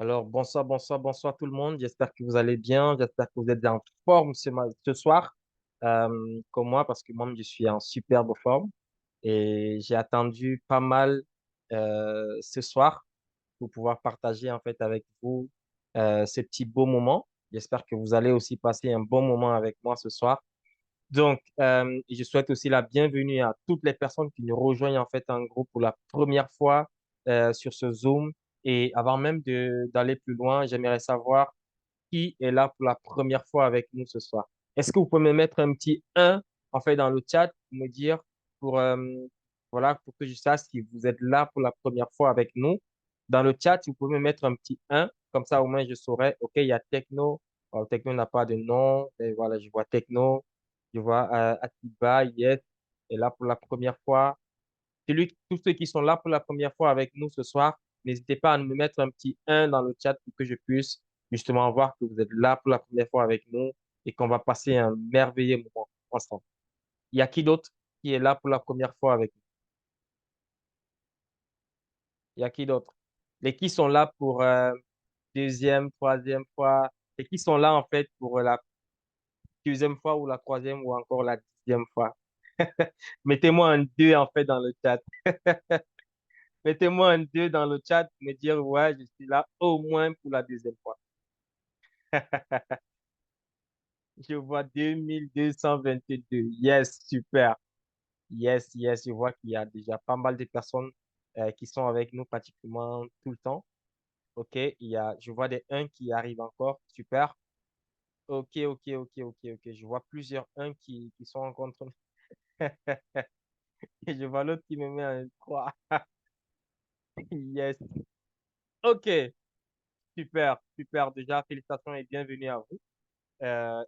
Alors, bonsoir, bonsoir, bonsoir tout le monde. J'espère que vous allez bien. J'espère que vous êtes en forme ce soir, comme moi, parce que moi, je suis en superbe forme. Et j'ai attendu pas mal ce soir pour pouvoir partager en fait avec vous ces petits beaux moments. J'espère que vous allez aussi passer un bon moment avec moi ce soir. Donc, je souhaite aussi la bienvenue à toutes les personnes qui nous rejoignent en fait en groupe pour la première fois sur ce Zoom. Et avant même d'aller plus loin, j'aimerais savoir qui est là pour la première fois avec nous ce soir. Est-ce que vous pouvez me mettre un petit un en fait dans le chat pour me dire pour voilà pour que je sache si vous êtes là pour la première fois avec nous. Dans le chat, vous pouvez me mettre un petit un comme ça au moins je saurai. OK, il y a Techno. Alors, Techno n'a pas de nom. Et voilà, je vois Techno. Je vois Atiba, Yes, est là pour la première fois. Tous ceux qui sont là pour la première fois avec nous ce soir, n'hésitez pas à me mettre un petit un dans le chat pour que je puisse justement voir que vous êtes là pour la première fois avec nous et qu'on va passer un merveilleux moment ensemble. Il y a qui d'autre qui est là pour la première fois avec nous? Il y a qui d'autre? Les qui sont là pour deuxième, troisième fois, et qui sont là en fait pour la deuxième fois ou la troisième ou encore la 10e fois. Mettez-moi un 2 en fait dans le chat. Mettez-moi un 2 dans le chat pour me dire, ouais, je suis là au moins pour la deuxième fois. Je vois 2222. Yes, super. Yes, yes, je vois qu'il y a déjà pas mal de personnes qui sont avec nous pratiquement tout le temps. OK, je vois des 1 qui arrivent encore. Super. OK, OK, OK, OK, OK. Je vois plusieurs 1 qui sont en contre. Et je vois l'autre qui me met un 3. Yes. OK, super, super. Déjà, félicitations et bienvenue à vous.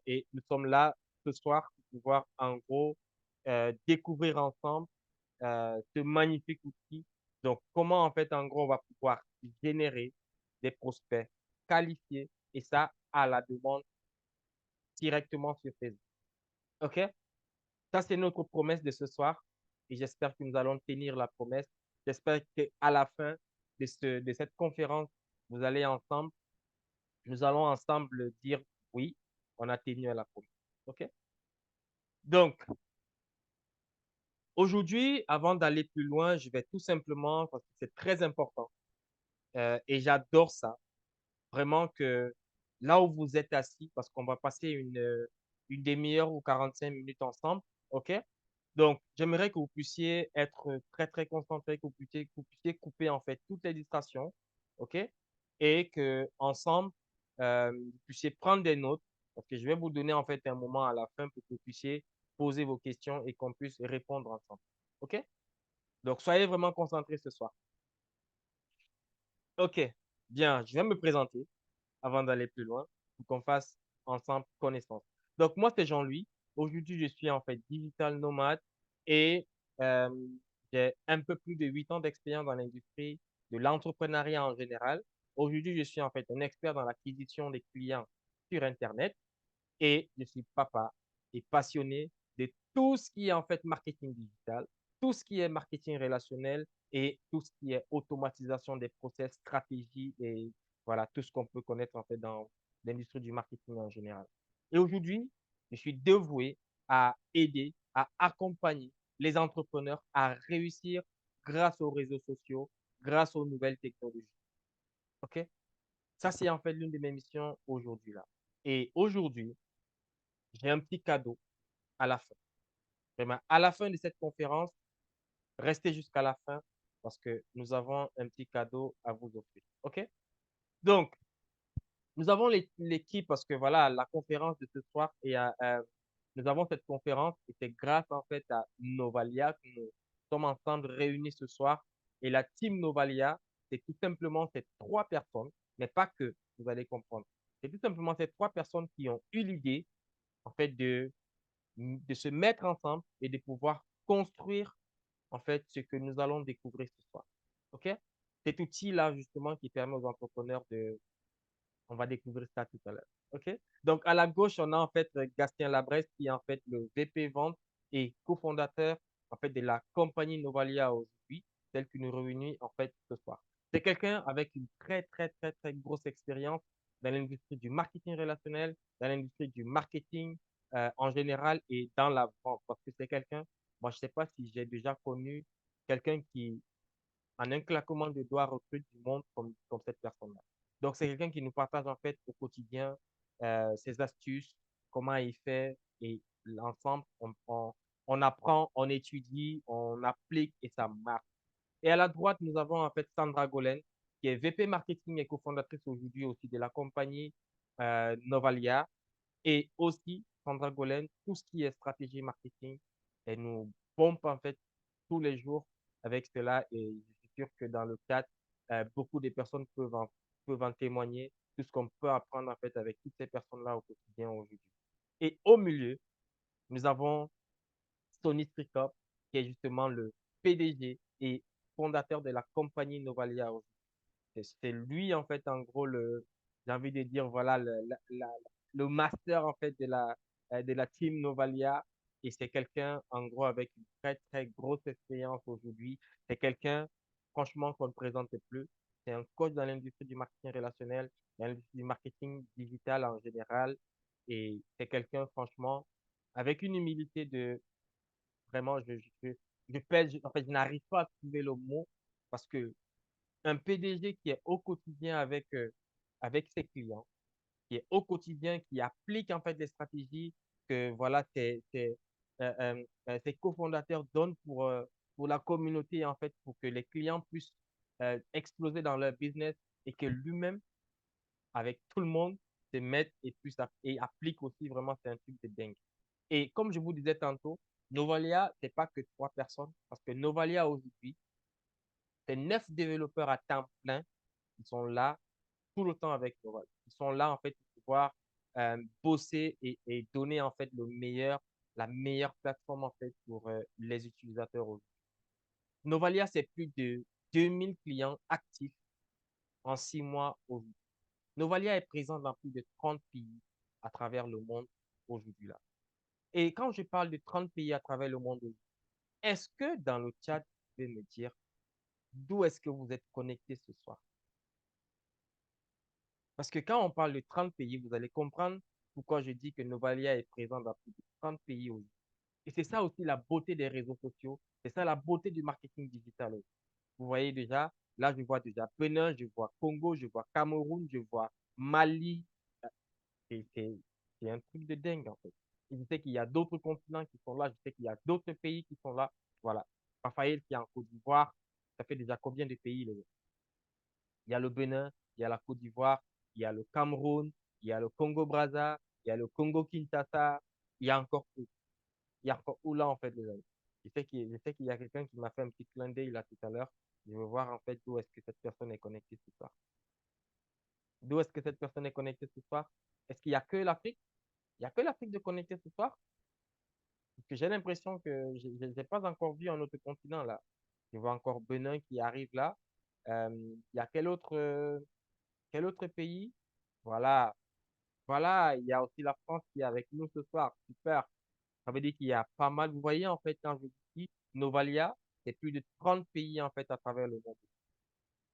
Et nous sommes là ce soir pour pouvoir en gros découvrir ensemble ce magnifique outil. Donc, comment en fait en gros on va pouvoir générer des prospects qualifiés et ça à la demande directement sur Facebook. OK? Ça, c'est notre promesse de ce soir et j'espère que nous allons tenir la promesse. J'espère qu'à la fin de cette conférence, vous allez ensemble, nous allons ensemble dire oui, on a tenu à la promesse. OK? Donc, aujourd'hui, avant d'aller plus loin, je vais tout simplement, parce que c'est très important, et j'adore ça, vraiment que là où vous êtes assis, parce qu'on va passer une demi-heure ou 45 minutes ensemble, OK? Donc, j'aimerais que vous puissiez être très, très concentré, que vous puissiez couper en fait toutes les distractions, OK? Et que ensemble, vous puissiez prendre des notes, parce que je vais vous donner en fait un moment à la fin pour que vous puissiez poser vos questions et qu'on puisse répondre ensemble, OK? Donc, soyez vraiment concentrés ce soir. OK, bien, je vais me présenter avant d'aller plus loin pour qu'on fasse ensemble connaissance. Donc, moi, c'est Jean-Louis. Aujourd'hui, je suis en fait digital nomade et euh, j'ai un peu plus de 8 ans d'expérience dans l'industrie de l'entrepreneuriat en général. Aujourd'hui, je suis en fait un expert dans l'acquisition des clients sur Internet et je suis papa et passionné de tout ce qui est en fait marketing digital, tout ce qui est marketing relationnel et tout ce qui est automatisation des process, stratégie et voilà, tout ce qu'on peut connaître en fait dans l'industrie du marketing en général. Et aujourd'hui, je suis dévoué à aider, à accompagner les entrepreneurs à réussir grâce aux réseaux sociaux, grâce aux nouvelles technologies. OK? Ça, c'est en fait l'une de mes missions aujourd'hui là. Et aujourd'hui, j'ai un petit cadeau à la fin. Vraiment, à la fin de cette conférence, restez jusqu'à la fin parce que nous avons un petit cadeau à vous offrir. OK? Donc, nous avons l'équipe parce que voilà, la conférence de ce soir nous avons cette conférence et c'est grâce en fait à Novalia que nous sommes ensemble réunis ce soir. Et la team Novalia, c'est tout simplement ces trois personnes, mais pas que, vous allez comprendre. C'est tout simplement ces trois personnes qui ont eu l'idée en fait de se mettre ensemble et de pouvoir construire en fait ce que nous allons découvrir ce soir. OK? Cet outil-là, justement, qui permet aux entrepreneurs on va découvrir ça tout à l'heure. OK? Donc, à la gauche, on a en fait Gastien Labresse qui est en fait le VP Vente et cofondateur en fait de la compagnie Novalia aujourd'hui, celle qui nous réunit en fait ce soir. quelqu'un avec une très, très, très, très grosse expérience dans l'industrie du marketing relationnel, dans l'industrie du marketing en général et dans la vente. Parce que c'est quelqu'un, moi, je ne sais pas si j'ai déjà connu quelqu'un qui, en un claquement de doigts, recrute du monde comme cette personne-là. Donc, c'est quelqu'un qui nous partage en fait au quotidien ses astuces, comment il fait, et l'ensemble, on apprend, on étudie, on applique et ça marche. Et à la droite, nous avons en fait Sandra Golen, qui est VP Marketing et cofondatrice aujourd'hui aussi de la compagnie Novalia. Et aussi, Sandra Golen, tout ce qui est stratégie marketing, elle nous pompe en fait tous les jours avec cela. Et je suis sûr que dans le cadre, beaucoup de personnes peuvent en témoigner, tout ce qu'on peut apprendre en fait avec toutes ces personnes-là au quotidien aujourd'hui. Et au milieu, nous avons Sonny Strikop, qui est justement le PDG et fondateur de la compagnie Novalia. C'est lui, en fait, en gros, j'ai envie de dire, voilà, le master, en fait, de la team Novalia. Et c'est quelqu'un, en gros, avec une très, très grosse expérience aujourd'hui. C'est quelqu'un, franchement, qu'on ne présente plus. C'est un coach dans l'industrie du marketing relationnel, dans l'industrie du marketing digital en général. Et c'est quelqu'un, franchement, avec une humilité de, vraiment, je pèse, en fait, je n'arrive pas à trouver le mot parce que un PDG qui est au quotidien avec ses clients, qui est au quotidien, qui applique en fait les stratégies que voilà, ses cofondateurs donnent pour la communauté, en fait, pour que les clients puissent exploser dans leur business et que lui-même, avec tout le monde, se mette et puisse et applique aussi vraiment, c'est un truc de dingue. Et comme je vous disais tantôt, Novalia, c'est pas que trois personnes, parce que Novalia aujourd'hui, c'est 9 développeurs à temps plein qui sont là tout le temps avec Novalia. Ils sont là, en fait, pour pouvoir bosser et donner, en fait, la meilleure plateforme, en fait, pour les utilisateurs aujourd'hui. Novalia, c'est plus de 2000 clients actifs en 6 mois aujourd'hui. Novalia est présent dans plus de 30 pays à travers le monde aujourd'hui là. Et quand je parle de 30 pays à travers le monde aujourd'hui, est-ce que dans le chat, vous pouvez me dire d'où est-ce que vous êtes connecté ce soir? Parce que quand on parle de 30 pays, vous allez comprendre pourquoi je dis que Novalia est présent dans plus de 30 pays aujourd'hui. Et c'est ça aussi la beauté des réseaux sociaux, c'est ça la beauté du marketing digital aussi. Vous voyez déjà, là je vois déjà Benin, je vois Congo, je vois Cameroun, je vois Mali. C'est c'est- c'est un truc de dingue en fait. Et je sais qu'il y a d'autres continents qui sont là, je sais qu'il y a d'autres pays qui sont là. Voilà. Raphaël qui est en Côte d'Ivoire, ça fait déjà combien de pays il y a le Bénin, il y a la Côte d'Ivoire, il y a le Cameroun, il y a le Congo-Brazza, il y a le Congo-Kinshasa, il y a encore où? Il y a encore où là, en fait, les amis? Je sais qu'il y a quelqu'un qui m'a fait un petit clin d'œil là tout à l'heure. Je veux voir, en fait, d'où est-ce que cette personne est connectée ce soir. D'où est-ce que cette personne est connectée ce soir? Est-ce qu'il n'y a que l'Afrique? Il n'y a que l'Afrique de connecter ce soir? Parce que j'ai l'impression que je n'ai pas encore vu un autre continent là. Je vois encore Benin qui arrive là. Il y a quel autre pays? Voilà. Voilà, il y a aussi la France qui est avec nous ce soir. Super. Ça veut dire qu'il y a pas mal. Vous voyez, en fait, quand je dis Novalia, c'est plus de 30 pays, en fait, à travers le monde.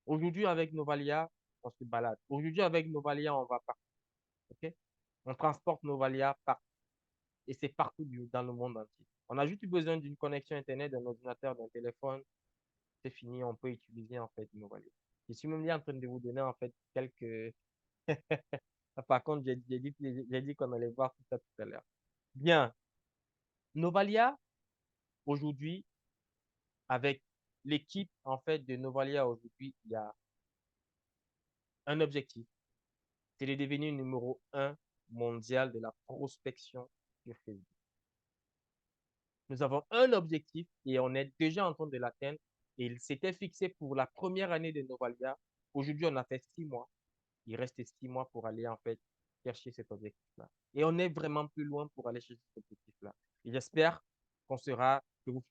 Aujourd'hui, avec Novalia, on se balade. Aujourd'hui, avec Novalia, on va partout. OK? On transporte Novalia partout. Et c'est partout dans le monde entier. On a juste eu besoin d'une connexion Internet, d'un ordinateur, d'un téléphone. C'est fini, on peut utiliser, en fait, Novalia. Je suis même là en train de vous donner, en fait, quelques. Par contre, j'ai dit qu'on allait voir tout ça tout à l'heure. Bien. Novalia, aujourd'hui, avec l'équipe en fait de Novalia aujourd'hui, il y a un objectif, c'est de devenir numéro un mondial de la prospection sur Facebook. Nous avons un objectif et on est déjà en train de l'atteindre. Et il s'était fixé pour la première année de Novalia. Aujourd'hui, on a fait 6 mois. Il reste 6 mois pour aller en fait chercher cet objectif-là. Et on est vraiment plus loin pour aller chercher cet objectif-là. Et j'espère que vous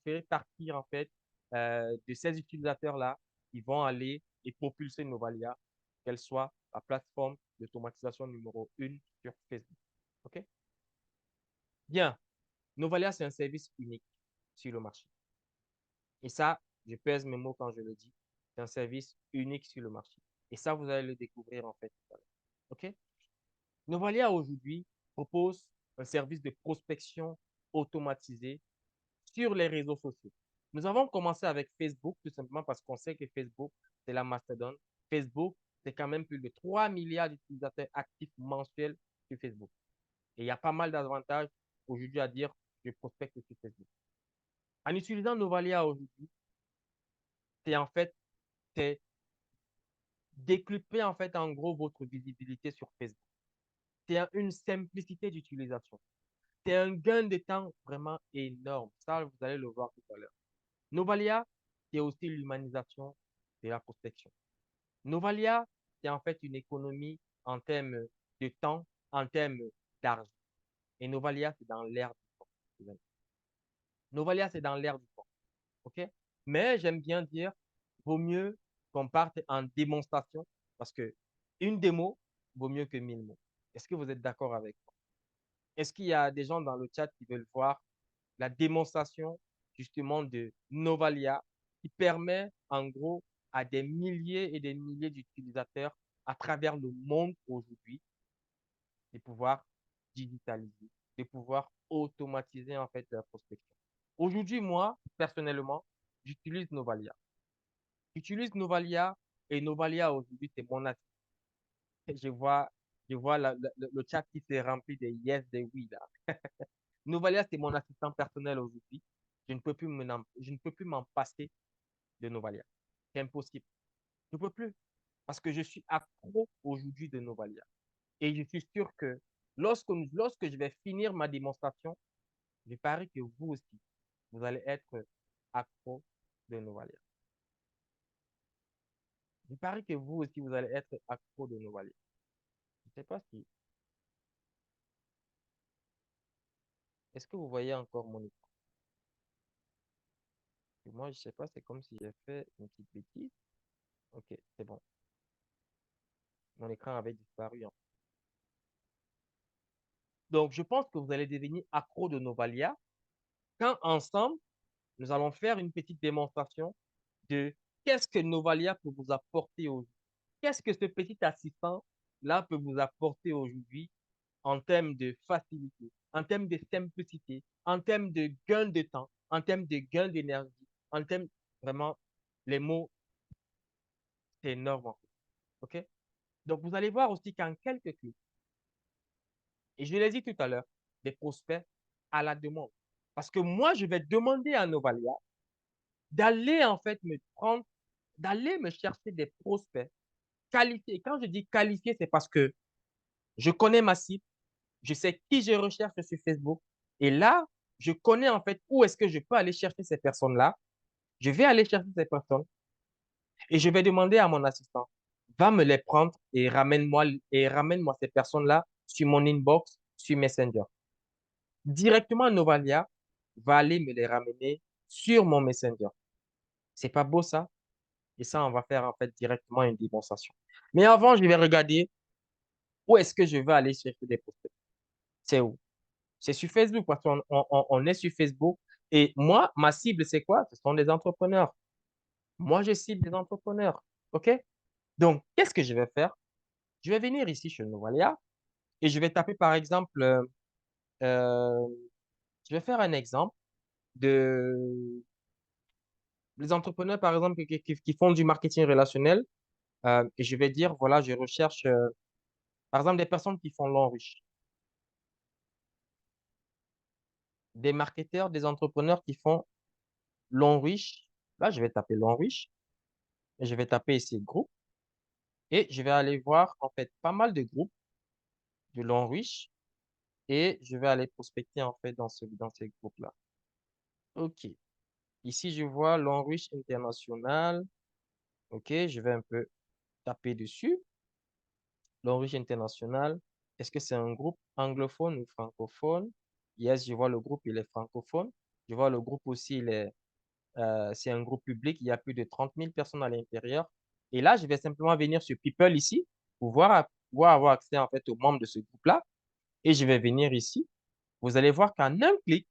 ferez partir en fait de ces utilisateurs-là qui vont aller et propulser Novalia, qu'elle soit la plateforme d'automatisation numéro 1 sur Facebook. OK? Bien. Novalia, c'est un service unique sur le marché. Et ça, je pèse mes mots quand je le dis. C'est un service unique sur le marché. Et ça, vous allez le découvrir en fait tout à l'heure. OK? Novalia aujourd'hui propose un service de prospection automatisé sur les réseaux sociaux. Nous avons commencé avec Facebook tout simplement parce qu'on sait que Facebook, c'est la mastodonte. Facebook, c'est quand même plus de 3 milliards d'utilisateurs actifs mensuels sur Facebook. Et il y a pas mal d'avantages aujourd'hui à dire je prospecte sur Facebook. En utilisant Novalia aujourd'hui, c'est en fait c'est décupler en fait en gros votre visibilité sur Facebook. C'est une simplicité d'utilisation. C'est un gain de temps vraiment énorme. Ça, vous allez le voir tout à l'heure. Novalia, c'est aussi l'humanisation de la prospection. Novalia, c'est en fait une économie en termes de temps, en termes d'argent. Et Novalia, c'est dans l'air du temps. Novalia, c'est dans l'air du temps. OK? Mais j'aime bien dire, vaut mieux qu'on parte en démonstration parce que une démo vaut mieux que 1000 mots. Est-ce que vous êtes d'accord avec moi? Est-ce qu'il y a des gens dans le chat qui veulent voir la démonstration justement de Novalia qui permet en gros à des milliers et des milliers d'utilisateurs à travers le monde aujourd'hui de pouvoir digitaliser, de pouvoir automatiser en fait la prospection. Aujourd'hui, moi, personnellement, j'utilise Novalia. J'utilise Novalia et Novalia aujourd'hui, c'est mon assistant. Je vois, je vois le chat qui s'est rempli de yes, de oui là. Novalia, c'est mon assistant personnel aujourd'hui. Je ne peux plus m'en passer de Novalia. C'est impossible. Je ne peux plus parce que je suis accro aujourd'hui de Novalia. Et je suis sûr que lorsque je vais finir ma démonstration, je parie que vous aussi, vous allez être accro de Novalia. Je parie que vous aussi, vous allez être accro de Novalia. Je ne sais pas si. Est-ce que vous voyez encore mon écran? Moi, je ne sais pas, c'est comme si j'ai fait une petite bêtise. Ok, c'est bon. Mon écran avait disparu. Donc, je pense que vous allez devenir accro de Novalia quand ensemble, nous allons faire une petite démonstration de qu'est-ce que Novalia peut vous apporter aujourd'hui. Qu'est-ce que ce petit assistant-là peut vous apporter aujourd'hui en termes de facilité, en termes de simplicité, en termes de gain de temps, en termes de gain d'énergie, en termes vraiment, les mots, c'est énorme. OK? Donc, vous allez voir aussi qu'en quelques clics, et je l'ai dit tout à l'heure, des prospects à la demande. Parce que moi, je vais demander à Novalia d'aller en fait me prendre, d'aller me chercher des prospects qualifiés. Et quand je dis qualifiés, c'est parce que je connais ma cible, je sais qui je recherche sur Facebook. Et là, je connais en fait où est-ce que je peux aller chercher ces personnes-là. Je vais aller chercher ces personnes et je vais demander à mon assistant, va me les prendre et ramène-moi ces personnes-là sur mon inbox, sur Messenger. Directement, Novalia va aller me les ramener sur mon Messenger. C'est pas beau ça? Et ça, on va faire en fait directement une démonstration. Mais avant, je vais regarder où est-ce que je vais aller chercher des prospects. C'est où? C'est sur Facebook parce qu'on est sur Facebook. Et moi, ma cible, c'est quoi? Ce sont des entrepreneurs. Moi, je cible des entrepreneurs. OK? Donc, qu'est-ce que je vais faire? Je vais venir ici chez Novalia et je vais taper par exemple, euh, je vais faire un exemple de les entrepreneurs, par exemple, qui font du marketing relationnel. Et je vais dire, voilà, je recherche, par exemple, des personnes qui font l'enrichissement. Des marketeurs, des entrepreneurs qui font l'enrichissement. Là, je vais taper l'enrichissement et je vais taper ici groupe et je vais aller voir en fait pas mal de groupes de l'enrichissement et je vais aller prospecter en fait dans ces groupes-là. OK. Ici, je vois l'enrichissement international. OK, je vais un peu taper dessus. L'enrichissement international. Est-ce que c'est un groupe anglophone ou francophone? Yes, je vois le groupe, il est francophone. Je vois le groupe aussi, c'est un groupe public. Il y a plus de 30 000 personnes à l'intérieur. Et là, je vais simplement venir sur People ici pour pouvoir avoir accès en fait aux membres de ce groupe-là. Et je vais venir ici. Vous allez voir qu'en un clic,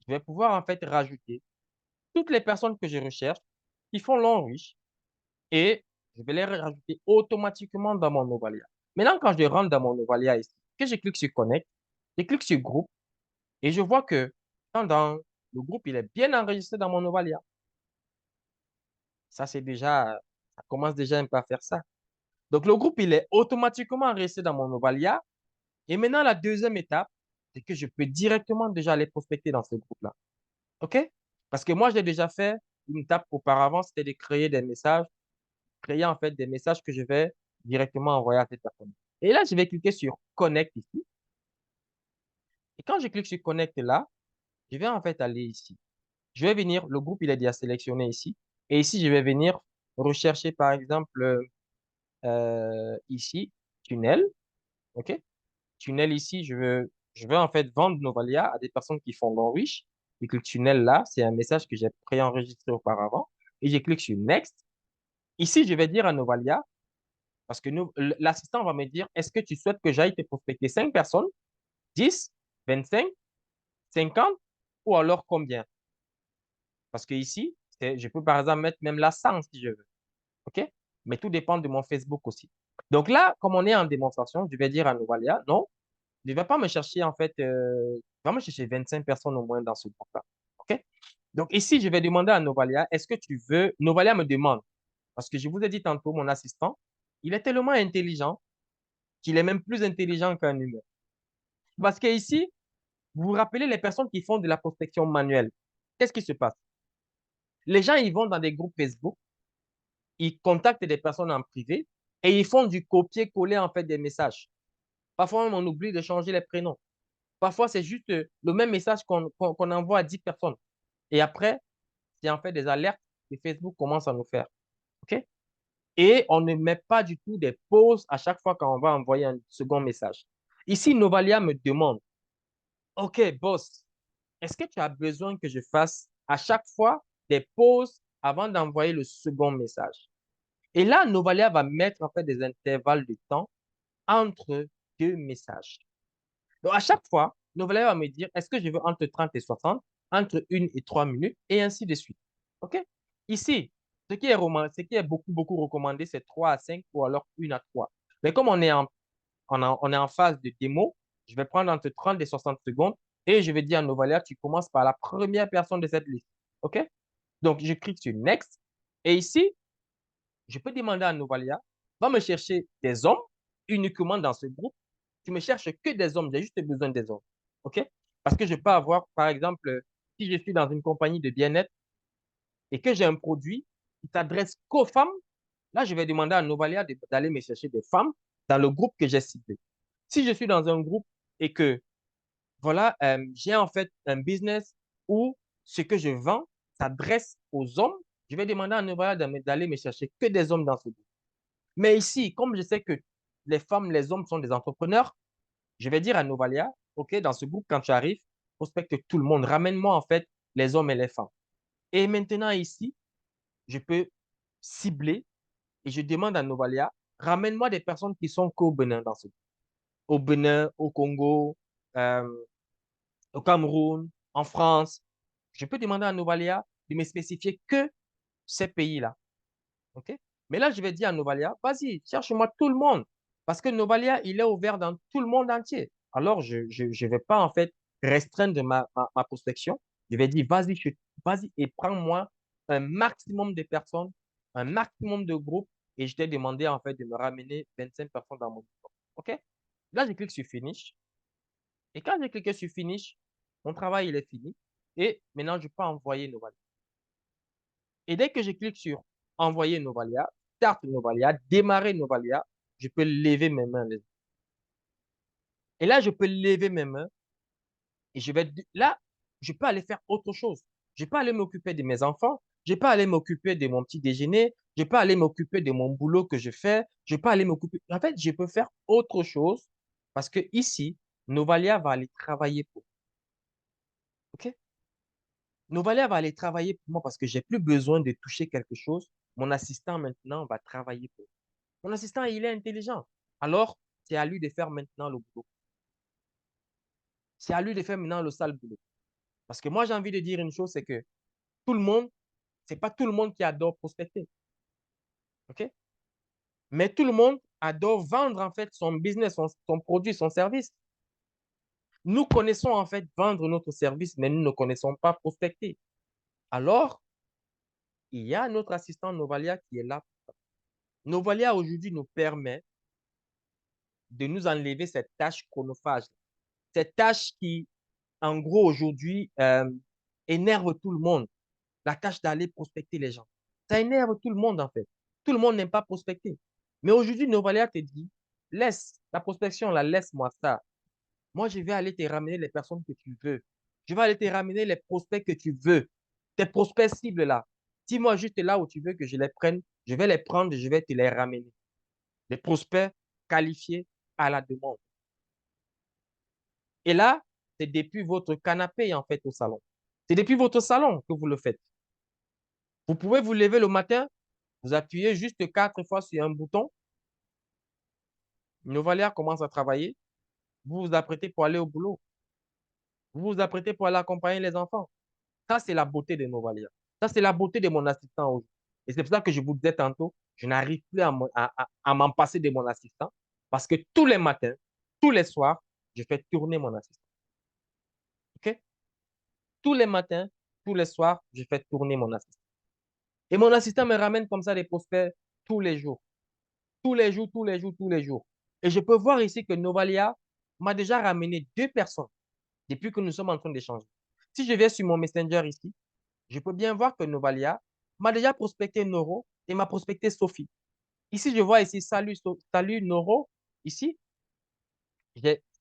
je vais pouvoir en fait rajouter toutes les personnes que je recherche qui font l'enrichissement. et je vais les rajouter automatiquement dans mon Novalia. Maintenant, quand je rentre dans mon Novalia ici, que je clique sur Connect, je clique sur Groupe et je vois que dans le groupe, il est bien enregistré dans mon Novalia. Ça, c'est déjà, ça commence déjà un peu à faire ça. Donc, le groupe, il est automatiquement enregistré dans mon Novalia. Et maintenant, la deuxième étape, c'est que je peux directement déjà aller prospecter dans ce groupe-là. OK? Parce que moi, j'ai déjà fait une étape auparavant, c'était de créer des messages, créer en fait des messages que je vais directement envoyer à cette personne. Et là, je vais cliquer sur Connect ici. Et quand je clique sur Connect là, je vais en fait aller ici. Je vais venir, le groupe, il est déjà sélectionné ici. Et ici, je vais venir rechercher, par exemple, ici, tunnel. OK? Tunnel ici, je veux en fait vendre Novalia à des personnes qui font l'enrich. Et que le tunnel là, c'est un message que j'ai préenregistré auparavant. Et je clique sur Next. Ici, je vais dire à Novalia, parce que l'assistant va me dire, est-ce que tu souhaites que j'aille te prospecter 5 personnes, 10, 25, 50 ou alors combien? Parce que ici, je peux par exemple mettre même la 100 si je veux. OK? Mais tout dépend de mon Facebook aussi. Donc là, comme on est en démonstration, je vais dire à Novalia, non, ne va pas me chercher en fait, va me chercher 25 personnes au moins dans ce groupe-là. OK? Donc ici, je vais demander à Novalia, est-ce que tu veux, Novalia me demande, parce que je vous ai dit tantôt, mon assistant, il est tellement intelligent qu'il est même plus intelligent qu'un humain. Parce que ici, vous vous rappelez les personnes qui font de la prospection manuelle. Qu'est-ce qui se passe? Les gens, ils vont dans des groupes Facebook, ils contactent des personnes en privé et ils font du copier-coller en fait des messages. Parfois, on oublie de changer les prénoms. Parfois, c'est juste le même message qu'on envoie à 10 personnes. Et après, c'est en fait des alertes que Facebook commence à nous faire. OK? Et on ne met pas du tout des pauses à chaque fois quand on va envoyer un second message. Ici, Novalia me demande, OK, boss, est-ce que tu as besoin que je fasse à chaque fois des pauses avant d'envoyer le second message? Et là, Novalia va mettre en fait des intervalles de temps entre deux messages. Donc, à chaque fois, Novalia va me dire, est-ce que je veux entre 30 et 60, entre 1 et 3 minutes, et ainsi de suite. OK? Ici, ce qui est beaucoup, beaucoup recommandé, c'est 3 à 5 ou alors 1 à 3. Mais comme on est en phase de démo, je vais prendre entre 30 et 60 secondes et je vais dire à Novalia, tu commences par la première personne de cette liste. OK? Donc, je clique sur Next. Et ici, je peux demander à Novalia, va me chercher des hommes uniquement dans ce groupe. Tu me cherches que des hommes, j'ai juste besoin des hommes. OK? Parce que je peux avoir, par exemple, si je suis dans une compagnie de bien-être et que j'ai un produit qui s'adresse qu'aux femmes, là, je vais demander à Novalia d'aller me chercher des femmes dans le groupe que j'ai ciblé. Si je suis dans un groupe et que, voilà, j'ai en fait un business où ce que je vends s'adresse aux hommes, je vais demander à Novalia d'aller me chercher que des hommes dans ce groupe. Mais ici, comme je sais que les femmes, les hommes sont des entrepreneurs, je vais dire à Novalia, OK, dans ce groupe, quand tu arrives, prospecte tout le monde. Ramène-moi en fait les hommes et les femmes. Et maintenant ici, je peux cibler et je demande à Novalia, ramène-moi des personnes qui sont qu'au Bénin dans ce groupe. Au Bénin, au Congo, euh, au Cameroun, en France. Je peux demander à Novalia de me spécifier que ces pays-là. OK? Mais là, je vais dire à Novalia, vas-y, cherche-moi tout le monde. Parce que Novalia, il est ouvert dans tout le monde entier. Alors, je vais pas, en fait, restreindre ma prospection. Je vais dire, vas-y, vas-y et prends-moi un maximum de personnes, un maximum de groupes. Et je t'ai demandé, en fait, de me ramener 25 personnes dans mon groupe. OK? Là, je clique sur Finish. Et quand j'ai cliqué sur Finish, mon travail, il est fini. Et maintenant, je peux envoyer Novalia. Et dès que je clique sur Envoyer Novalia, Start Novalia, Démarrer Novalia, je peux lever mes mains. Et là, je peux lever mes mains et là, je peux aller faire autre chose. Je peux aller m'occuper de mes enfants, je peux aller m'occuper de mon petit déjeuner, je peux aller m'occuper de mon boulot que je fais, je peux aller m'occuper. En fait, je peux faire autre chose parce que ici, Novalia va aller travailler pour. OK? Novalia va aller travailler pour moi parce que j'ai plus besoin de toucher quelque chose. Mon assistant maintenant va travailler pour. Mon assistant, il est intelligent. Alors, c'est à lui de faire maintenant le boulot. C'est à lui de faire maintenant le sale boulot. Parce que moi, j'ai envie de dire une chose, c'est que tout le monde, c'est pas tout le monde qui adore prospecter. OK? Mais tout le monde adore vendre en fait son business, son produit, son service. Nous connaissons en fait vendre notre service, mais nous ne connaissons pas prospecter. Alors, il y a notre assistant Novalia qui est là. Novalia aujourd'hui nous permet de nous enlever cette tâche chronophage, cette tâche qui, en gros, aujourd'hui, énerve tout le monde. La tâche d'aller prospecter les gens. Ça énerve tout le monde, en fait. Tout le monde n'aime pas prospecter. Mais aujourd'hui, Novalia te dit, laisse la prospection, laisse-moi ça. Moi, je vais aller te ramener les personnes que tu veux. Je vais aller te ramener les prospects que tu veux. Tes prospects cibles là. Dis-moi juste là où tu veux que je les prenne. Je vais les prendre et je vais te les ramener. Les prospects qualifiés à la demande. Et là, c'est depuis votre canapé, en fait, au salon. C'est depuis votre salon que vous le faites. Vous pouvez vous lever le matin, vous appuyez juste 4 fois sur un bouton. Novalia commence à travailler. Vous vous apprêtez pour aller au boulot. Vous vous apprêtez pour aller accompagner les enfants. Ça, c'est la beauté de Novalia. Ça, c'est la beauté de mon assistant aujourd'hui. Et c'est pour ça que je vous disais tantôt, je n'arrive plus à m'en passer de mon assistant parce que tous les matins, tous les soirs, je fais tourner mon assistant. OK? Tous les matins, tous les soirs, je fais tourner mon assistant. Et mon assistant me ramène comme ça des prospects tous les jours. Tous les jours, tous les jours, tous les jours. Et je peux voir ici que Novalia m'a déjà ramené 2 personnes depuis que nous sommes en train d'échanger. Si je vais sur mon Messenger ici, je peux bien voir que Novalia m'a déjà prospecté Noro et m'a prospecté Sophie. Ici, je vois ici, salut Noro, ici.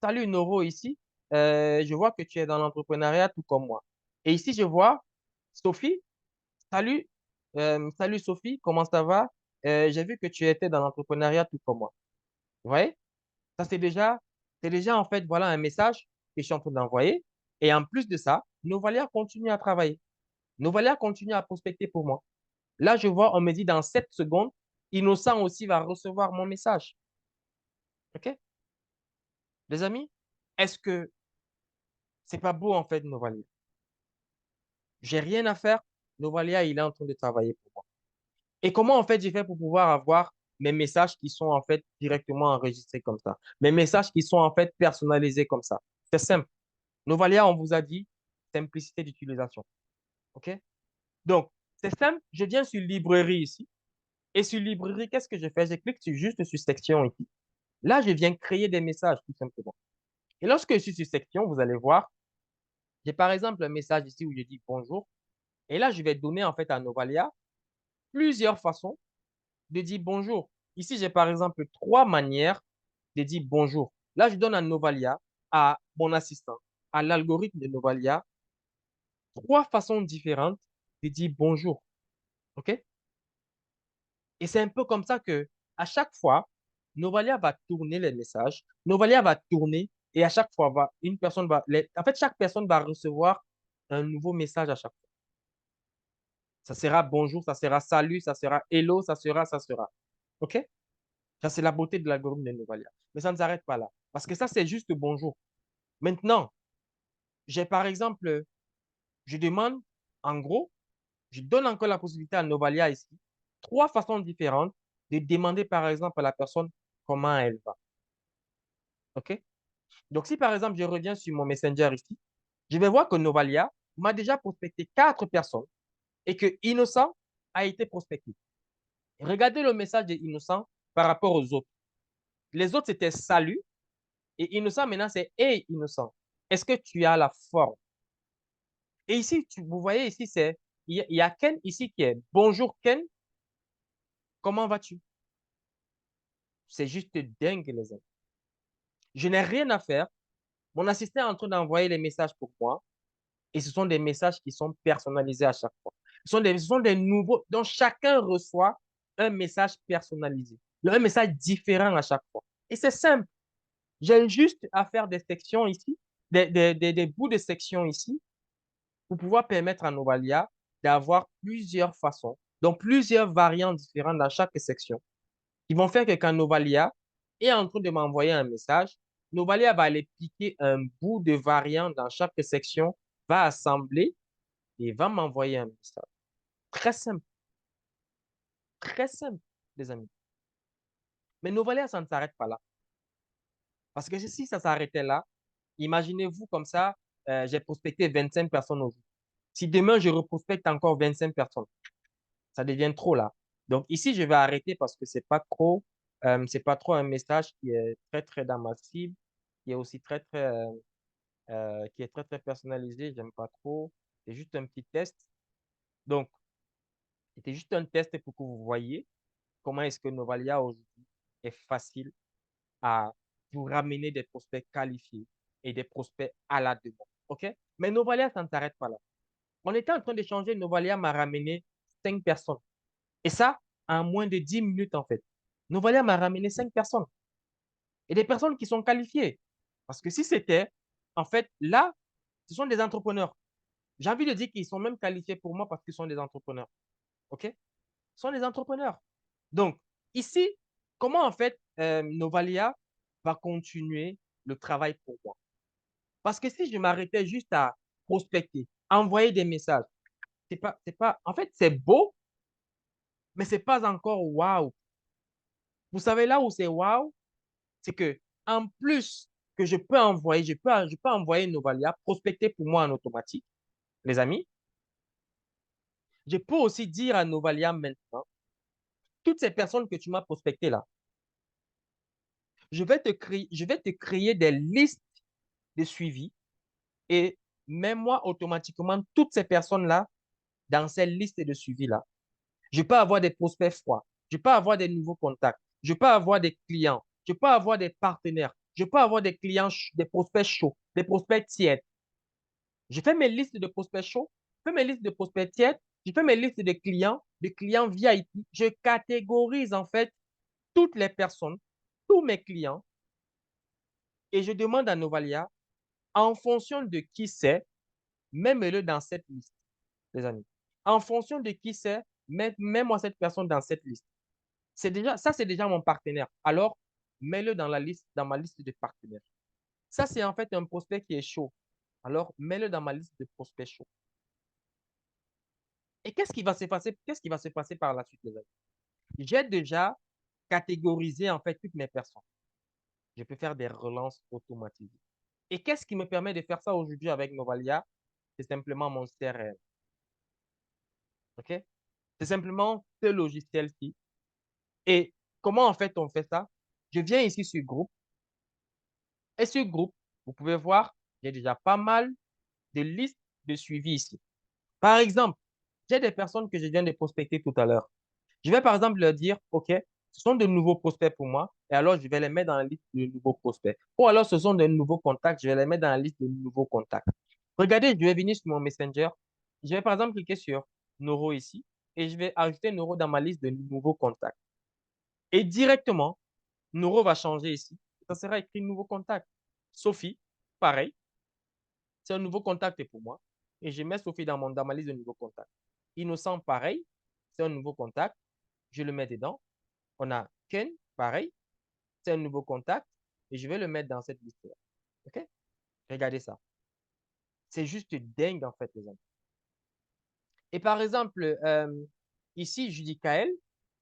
Salut Noro ici. Je vois que tu es dans l'entrepreneuriat tout comme moi. Et ici, je vois Sophie. Salut, salut Sophie, comment ça va? J'ai vu que tu étais dans l'entrepreneuriat tout comme moi. Vous voyez? Ça, c'est déjà en fait, voilà un message que je suis en train d'envoyer. Et en plus de ça, Novalia continue à travailler. Novalia continue à prospecter pour moi. Là, je vois, on me dit dans 7 secondes, Innocent aussi va recevoir mon message. OK? Les amis, est-ce que c'est pas beau en fait, Novalia? J'ai rien à faire. Novalia, il est en train de travailler pour moi. Et comment en fait j'ai fait pour pouvoir avoir mes messages qui sont en fait directement enregistrés comme ça? Mes messages qui sont en fait personnalisés comme ça. C'est simple. Novalia, on vous a dit simplicité d'utilisation. OK? Donc, c'est simple. Je viens sur librairie ici. Et sur librairie, qu'est-ce que je fais? Je clique juste sur section ici. Là, je viens créer des messages tout simplement. Et lorsque je suis sur section, vous allez voir, j'ai par exemple un message ici où je dis bonjour. Et là, je vais donner en fait à Novalia plusieurs façons de dire bonjour. Ici, j'ai par exemple 3 manières de dire bonjour. Là, je donne à Novalia, à mon assistant, à l'algorithme de Novalia, 3 façons différentes de dire bonjour. OK? Et c'est un peu comme ça que, à chaque fois, Novalia va tourner les messages. Novalia va tourner et à chaque fois, une personne va, en fait, chaque personne va recevoir un nouveau message à chaque fois. Ça sera bonjour, ça sera salut, ça sera hello, ça sera. OK? Ça, c'est la beauté de l'algorithme de Novalia. Mais ça ne s'arrête pas là. Parce que ça, c'est juste bonjour. Maintenant, j'ai par exemple, je demande, en gros, je donne encore la possibilité à Novalia ici, 3 façons différentes de demander, par exemple, à la personne comment elle va. OK? Donc, si par exemple, je reviens sur mon Messenger ici, je vais voir que Novalia m'a déjà prospecté 4 personnes et que Innocent a été prospecté. Regardez le message de Innocent par rapport aux autres. Les autres, c'était salut et Innocent, maintenant, c'est hey Innocent. Est-ce que tu as la forme? Et ici, vous voyez ici, il y a Ken ici qui est bonjour Ken, comment vas-tu? C'est juste dingue, les amis. Je n'ai rien à faire. Mon assistant est en train d'envoyer les messages pour moi. Et ce sont des messages qui sont personnalisés à chaque fois. Ce sont des nouveaux, dont chacun reçoit un message personnalisé, un message différent à chaque fois. Et c'est simple. J'ai juste à faire des sections ici, des bouts de sections ici, pour pouvoir permettre à Novalia d'avoir plusieurs façons, donc plusieurs variantes différentes dans chaque section, qui vont faire que quand Novalia est en train de m'envoyer un message, Novalia va aller piquer un bout de variant dans chaque section, va assembler et va m'envoyer un message. Très simple, très simple. les amis. Mais Novalia, ça ne s'arrête pas là. Parce que si ça s'arrêtait là, imaginez-vous comme ça, j'ai prospecté 25 personnes aujourd'hui. Si demain, je reprospecte encore 25 personnes, ça devient trop là. Donc ici, je vais arrêter parce que c'est pas trop un message qui est très, très dans ma cible, qui est aussi très, très, qui est très, très personnalisé. J'aime pas trop. C'est juste un petit test. Donc, c'était juste un test pour que vous voyez comment est-ce que Novalia aujourd'hui est facile à vous ramener des prospects qualifiés et des prospects à la demande. OK? Mais Novalia, ça ne s'arrête pas là. On était en train d'échanger, Novalia m'a ramené 5 personnes. Et ça, en moins de 10 minutes, en fait. Novalia m'a ramené 5 personnes. Et des personnes qui sont qualifiées. Parce que si c'était, en fait, là, ce sont des entrepreneurs. J'ai envie de dire qu'ils sont même qualifiés pour moi parce qu'ils sont des entrepreneurs. OK? Ce sont des entrepreneurs. Donc, ici, comment, en fait, Novalia va continuer le travail pour moi? Parce que si je m'arrêtais juste à prospecter, envoyer des messages, en fait, c'est beau, mais c'est pas encore waouh. Vous savez là où c'est waouh? C'est que, en plus que je peux envoyer Novalia, prospecter pour moi en automatique, les amis. Je peux aussi dire à Novalia maintenant, toutes ces personnes que tu m'as prospectées là, je vais te créer des listes de suivi et mets-moi automatiquement toutes ces personnes-là dans ces listes de suivi-là. Je peux avoir des prospects froids. Je peux avoir des nouveaux contacts. Je peux avoir des clients. Je peux avoir des partenaires. Je peux avoir des clients, des prospects chauds, des prospects tièdes. Je fais mes listes de prospects chauds, je fais mes listes de prospects tièdes, je fais mes listes de clients VIP. Je catégorise en fait toutes les personnes, tous mes clients, et je demande à Novalia, en fonction de qui c'est, mets-le dans cette liste, les amis. En fonction de qui c'est, mets-moi cette personne dans cette liste. C'est déjà mon partenaire. Alors, mets-le dans la liste, dans ma liste de partenaires. Ça, c'est en fait un prospect qui est chaud. Alors, mets-le dans ma liste de prospects chauds. Et qu'est-ce qui va se passer? Qu'est-ce qui va se passer par la suite, les amis? J'ai déjà catégorisé en fait toutes mes personnes. Je peux faire des relances automatisées. Et qu'est-ce qui me permet de faire ça aujourd'hui avec Novalia? C'est simplement mon CRM. OK? C'est simplement ce logiciel-ci. Et comment en fait on fait ça? Je viens ici sur groupe. Et sur groupe, vous pouvez voir, j'ai déjà pas mal de listes de suivi ici. Par exemple, j'ai des personnes que je viens de prospecter tout à l'heure. Je vais par exemple leur dire, OK, ce sont de nouveaux prospects pour moi, et alors je vais les mettre dans la liste de nouveaux prospects. Ou alors ce sont de nouveaux contacts, je vais les mettre dans la liste de nouveaux contacts. Regardez, je vais venir sur mon Messenger. Je vais par exemple cliquer sur Noro ici, et je vais ajouter Noro dans ma liste de nouveaux contacts. Et directement, Noro va changer ici. Ça sera écrit nouveau contact. Sophie, pareil, c'est un nouveau contact pour moi. Et je mets Sophie dans ma liste de nouveaux contacts. Innocent, pareil, c'est un nouveau contact. Je le mets dedans. On a Ken, pareil, c'est un nouveau contact et je vais le mettre dans cette liste-là. OK? Regardez ça. C'est juste dingue, en fait, les amis. Et par exemple, ici, Judicaël,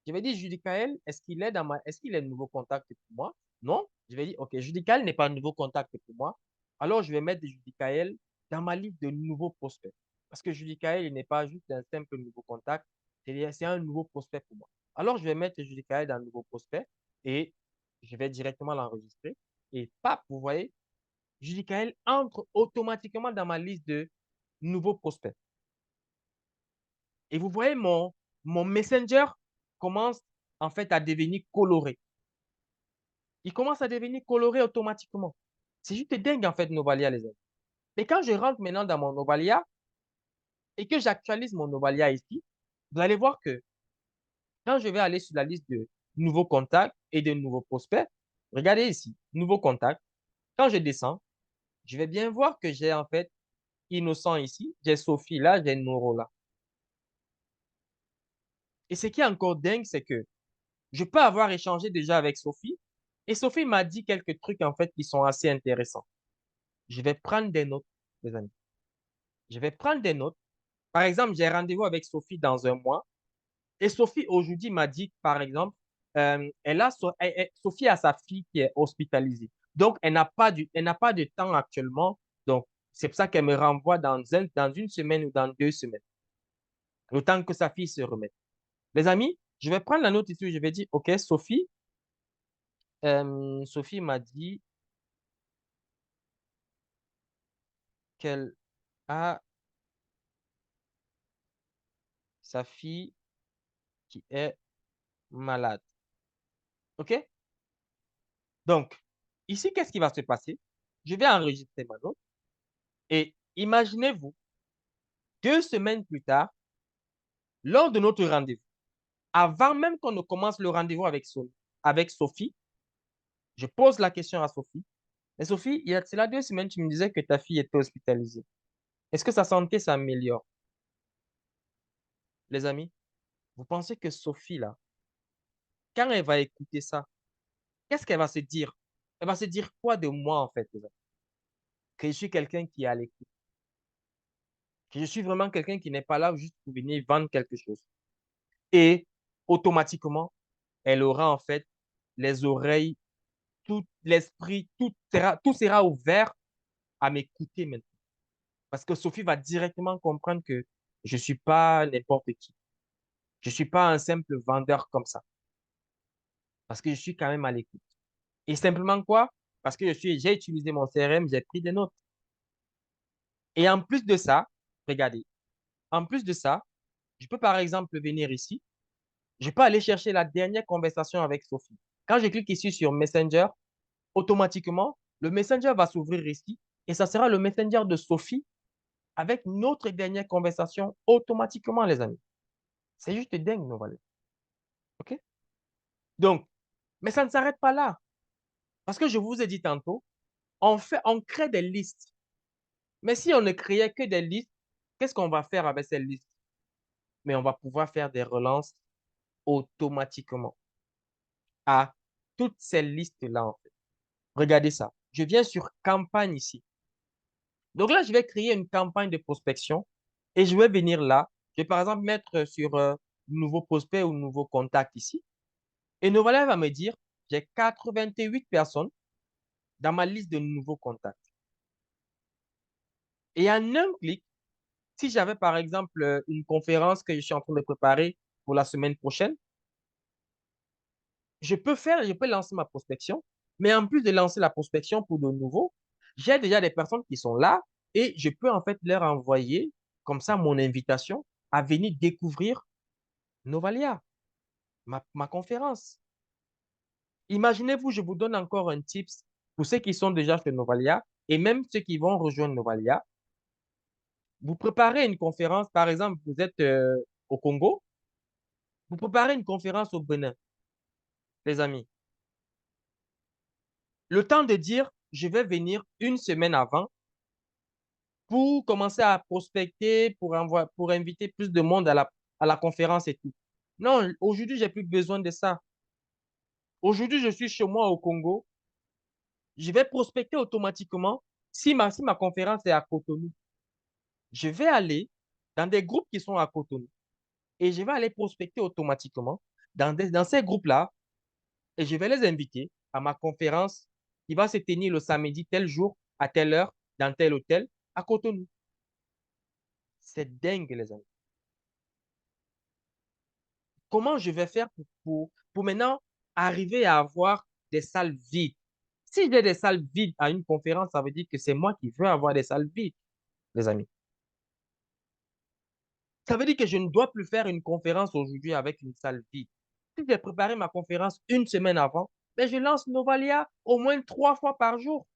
je vais dire Judicaël, est-ce qu'il est un nouveau contact pour moi? Non. Je vais dire, OK, Judicaël n'est pas un nouveau contact pour moi. Alors, je vais mettre Judicaël dans ma liste de nouveaux prospects. Parce que Judicaël, il n'est pas juste un simple nouveau contact, c'est un nouveau prospect pour moi. Alors, je vais mettre Judicaël dans le nouveau prospect et je vais directement l'enregistrer. Et pap, vous voyez, Judicaël entre automatiquement dans ma liste de nouveaux prospects. Et vous voyez, mon Messenger commence en fait à devenir coloré. Il commence à devenir coloré automatiquement. C'est juste dingue en fait, Novalia, les amis. Mais quand je rentre maintenant dans mon Novalia et que j'actualise mon Novalia ici, vous allez voir que quand je vais aller sur la liste de nouveaux contacts et de nouveaux prospects, regardez ici, nouveaux contacts. Quand je descends, je vais bien voir que j'ai en fait Innocent ici, j'ai Sophie là, j'ai Noro là. Et ce qui est encore dingue, c'est que je peux avoir échangé déjà avec Sophie et Sophie m'a dit quelques trucs en fait qui sont assez intéressants. Je vais prendre des notes, les amis. Je vais prendre des notes. Par exemple, j'ai rendez-vous avec Sophie dans un mois et Sophie aujourd'hui m'a dit, par exemple, Sophie a sa fille qui est hospitalisée. Donc, elle n'a pas de temps actuellement. Donc, c'est pour ça qu'elle me renvoie dans une semaine ou dans 2 semaines, le temps que sa fille se remette. Les amis, je vais prendre la note ici, je vais dire, OK, Sophie m'a dit qu'elle a sa fille qui est malade. OK? Donc, ici, qu'est-ce qui va se passer? Je vais enregistrer ma note et imaginez-vous, 2 semaines plus tard, lors de notre rendez-vous, avant même qu'on ne commence le rendez-vous avec Sophie, je pose la question à Sophie. Et Sophie, il y a cela 2 semaines, tu me disais que ta fille était hospitalisée. Est-ce que sa santé s'améliore? Les amis, vous pensez que Sophie, là, quand elle va écouter ça, qu'est-ce qu'elle va se dire? Elle va se dire quoi de moi, en fait, les amis? Que je suis quelqu'un qui est à l'écoute, que je suis vraiment quelqu'un qui n'est pas là juste pour venir vendre quelque chose. Et automatiquement, elle aura en fait les oreilles, tout l'esprit, tout sera ouvert à m'écouter maintenant. Parce que Sophie va directement comprendre que je ne suis pas n'importe qui. Je ne suis pas un simple vendeur comme ça. Parce que je suis quand même à l'écoute. Et simplement quoi? Parce que j'ai utilisé mon CRM, j'ai pris des notes. Et en plus de ça, regardez, en plus de ça, je peux par exemple venir ici, je peux aller chercher la dernière conversation avec Sophie. Quand je clique ici sur Messenger, automatiquement, le Messenger va s'ouvrir ici et ça sera le Messenger de Sophie avec notre dernière conversation automatiquement, les amis. C'est juste dingue, nos valeurs. OK? Donc, mais ça ne s'arrête pas là. Parce que je vous ai dit tantôt, on crée des listes. Mais si on ne créait que des listes, qu'est-ce qu'on va faire avec ces listes? Mais on va pouvoir faire des relances automatiquement à toutes ces listes-là, en fait. Regardez ça. Je viens sur campagne ici. Donc là, je vais créer une campagne de prospection et je vais venir là. Je vais par exemple mettre sur nouveau prospect ou nouveau contact ici. Et Novalia va me dire, j'ai 88 personnes dans ma liste de nouveaux contacts. Et en un clic, si j'avais par exemple une conférence que je suis en train de préparer pour la semaine prochaine, je peux lancer ma prospection, mais en plus de lancer la prospection pour de nouveaux, j'ai déjà des personnes qui sont là et je peux en fait leur envoyer comme ça mon invitation à venir découvrir Novalia, ma conférence. Imaginez-vous, je vous donne encore un tips pour ceux qui sont déjà chez Novalia et même ceux qui vont rejoindre Novalia. Vous préparez une conférence, par exemple, vous êtes au Congo, vous préparez une conférence au Bénin, les amis. Le temps de dire, je vais venir une semaine avant pour commencer à prospecter, pour inviter plus de monde à la conférence et tout. Non, aujourd'hui, j'ai plus besoin de ça. Aujourd'hui, je suis chez moi au Congo. Je vais prospecter automatiquement. Si ma conférence est à Cotonou, je vais aller dans des groupes qui sont à Cotonou et je vais aller prospecter automatiquement dans ces groupes-là et je vais les inviter à ma conférence qui va se tenir le samedi tel jour, à telle heure, dans tel hôtel, à Cotonou. C'est dingue, les amis. Comment je vais faire pour maintenant arriver à avoir des salles vides? Si j'ai des salles vides à une conférence, ça veut dire que c'est moi qui veux avoir des salles vides, les amis. Ça veut dire que je ne dois plus faire une conférence aujourd'hui avec une salle vide. Si j'ai préparé ma conférence une semaine avant, mais je lance Novalia au moins 3 fois par jour.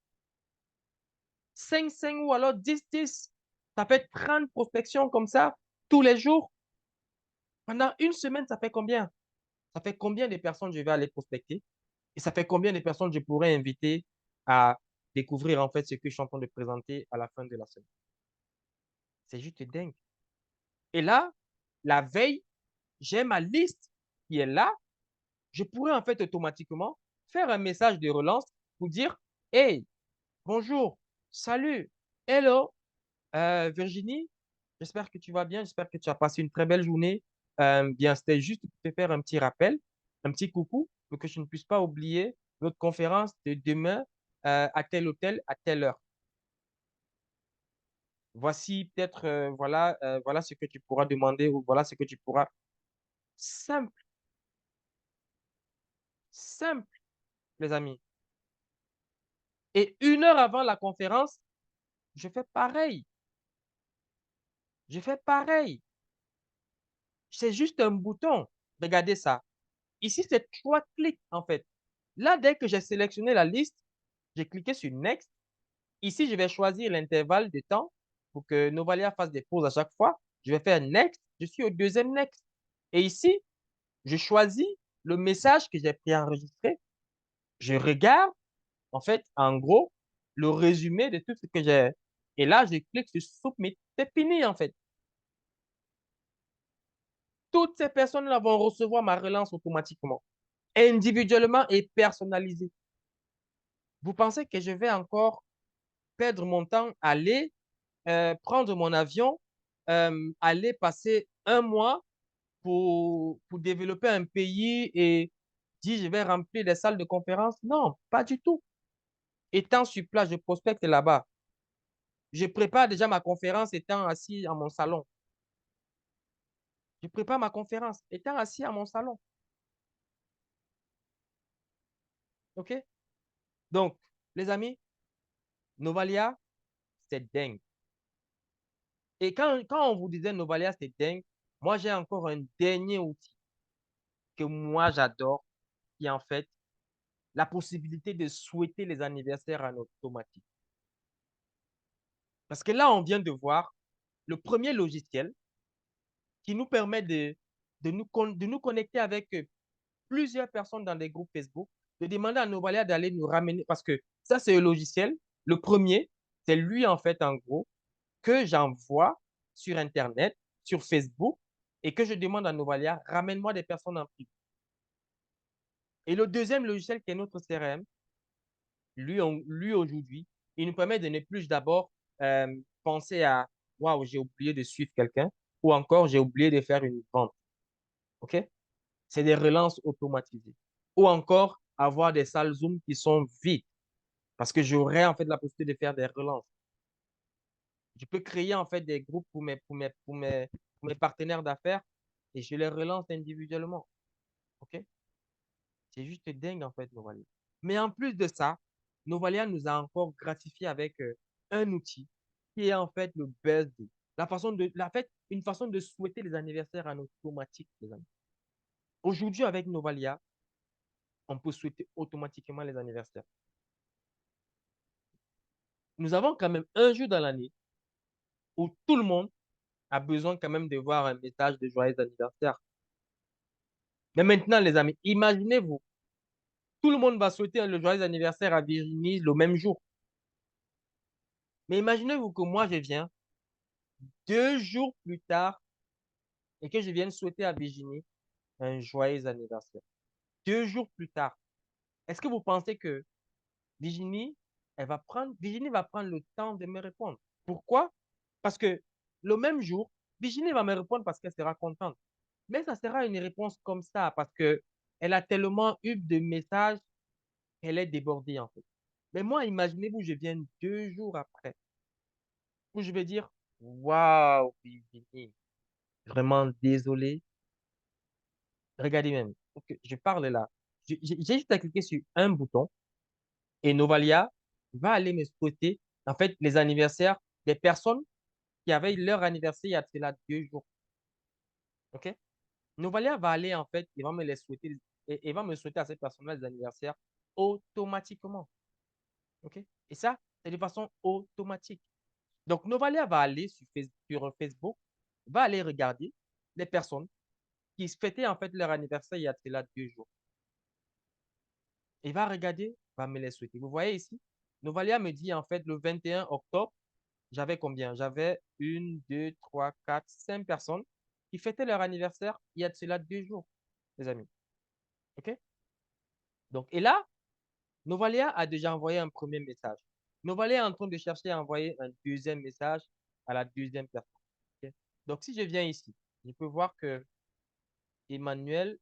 5 ou alors 10. Ça fait 30 prospections comme ça tous les jours. Pendant une semaine, ça fait combien? Ça fait combien de personnes je vais aller prospecter? Et ça fait combien de personnes je pourrais inviter à découvrir en fait ce que je suis en train de présenter à la fin de la semaine? C'est juste dingue. Et là, la veille, j'ai ma liste qui est là. Je pourrais en fait automatiquement faire un message de relance pour dire, hey, bonjour, salut, hello, Virginie, j'espère que tu vas bien, j'espère que tu as passé une très belle journée. Bien, c'était juste pour te faire un petit rappel, un petit coucou. pour que je ne puisse pas oublier notre conférence de demain à tel hôtel, à telle heure. Voici peut-être, voilà ce que tu pourras demander ou voilà ce que tu pourras. Simple, simple, les amis. Et 1 heure avant la conférence, je fais pareil. Je fais pareil. C'est juste un bouton. Regardez ça. Ici, c'est 3 clics, en fait. Là, dès que j'ai sélectionné la liste, j'ai cliqué sur Next. Ici, je vais choisir l'intervalle de temps pour que Novalia fasse des pauses à chaque fois. Je vais faire Next. Je suis au deuxième Next. Et ici, je choisis le message que j'ai préenregistré. Je regarde, en fait, en gros, le résumé de tout ce que j'ai. Et là, je clique sur Submit. C'est fini, en fait. Toutes ces personnes-là vont recevoir ma relance automatiquement, individuellement et personnalisée. Vous pensez que je vais encore perdre mon temps à aller prendre mon avion, aller passer un mois pour développer un pays et dire je vais remplir des salles de conférence? Non, pas du tout. Étant sur place, je prospecte là-bas. Je prépare déjà ma conférence étant assis à mon salon. Je prépare ma conférence étant assis à mon salon. OK? Donc, les amis, Novalia, c'est dingue. Et quand on vous disait Novalia, c'est dingue, moi, j'ai encore un dernier outil que moi, j'adore, qui est en fait la possibilité de souhaiter les anniversaires en automatique. Parce que là, on vient de voir le premier logiciel qui nous permet de nous connecter avec plusieurs personnes dans des groupes Facebook, de demander à Novalia d'aller nous ramener, parce que ça, c'est le logiciel. Le premier, c'est lui, en fait, en gros, que j'envoie sur Internet, sur Facebook, et que je demande à Novalia, ramène-moi des personnes en privé. Et le deuxième logiciel qui est notre CRM, lui aujourd'hui, il nous permet de ne plus d'abord penser à waouh, j'ai oublié de suivre quelqu'un ou encore j'ai oublié de faire une vente. OK? C'est des relances automatisées. Ou encore avoir des salles Zoom qui sont vides parce que j'aurais en fait la possibilité de faire des relances. Je peux créer en fait des groupes pour mes partenaires d'affaires et je les relance individuellement. OK? C'est juste dingue en fait, Novalia. Mais en plus de ça, Novalia nous a encore gratifié avec un outil qui est en fait le birthday. Une façon de souhaiter les anniversaires en automatique, les amis. Aujourd'hui, avec Novalia, on peut souhaiter automatiquement les anniversaires. Nous avons quand même un jour dans l'année où tout le monde a besoin quand même de voir un message de joyeux anniversaire. Mais maintenant, les amis, imaginez-vous, tout le monde va souhaiter le joyeux anniversaire à Virginie le même jour. Mais imaginez-vous que moi, je viens 2 jours plus tard et que je vienne souhaiter à Virginie un joyeux anniversaire. 2 jours plus tard. Est-ce que vous pensez que Virginie va prendre le temps de me répondre? Pourquoi? Parce que le même jour, Virginie va me répondre parce qu'elle sera contente. Mais ça sera une réponse comme ça parce que elle a tellement eu de messages qu'elle est débordée en fait. Mais moi, imaginez-vous, je viens 2 jours après où je vais dire, waouh, Virginie, vraiment désolé. Regardez même. Ok, je parle là. J'ai juste à cliquer sur un bouton et Novalia va aller me souhaiter, en fait, les anniversaires des personnes qui avaient leur anniversaire il y a cela 2 jours. OK? Novalia va aller, en fait, il va me les souhaiter, et va me souhaiter à ces personnes-là les anniversaires automatiquement. OK? Et ça, c'est de façon automatique. Donc, Novalia va aller sur Facebook, va aller regarder les personnes qui fêtaient, en fait, leur anniversaire il y a cela 2 jours. Il va regarder, va me les souhaiter. Vous voyez ici, Novalia me dit en fait le 21 octobre, j'avais combien? J'avais une, deux, trois, quatre, 5 personnes qui fêtaient leur anniversaire il y a de cela 2 jours, les amis. OK? Donc, et là, Novalia a déjà envoyé un premier message. Novalia est en train de chercher à envoyer un deuxième message à la deuxième personne. OK? Donc, si je viens ici, je peux voir que Emmanuel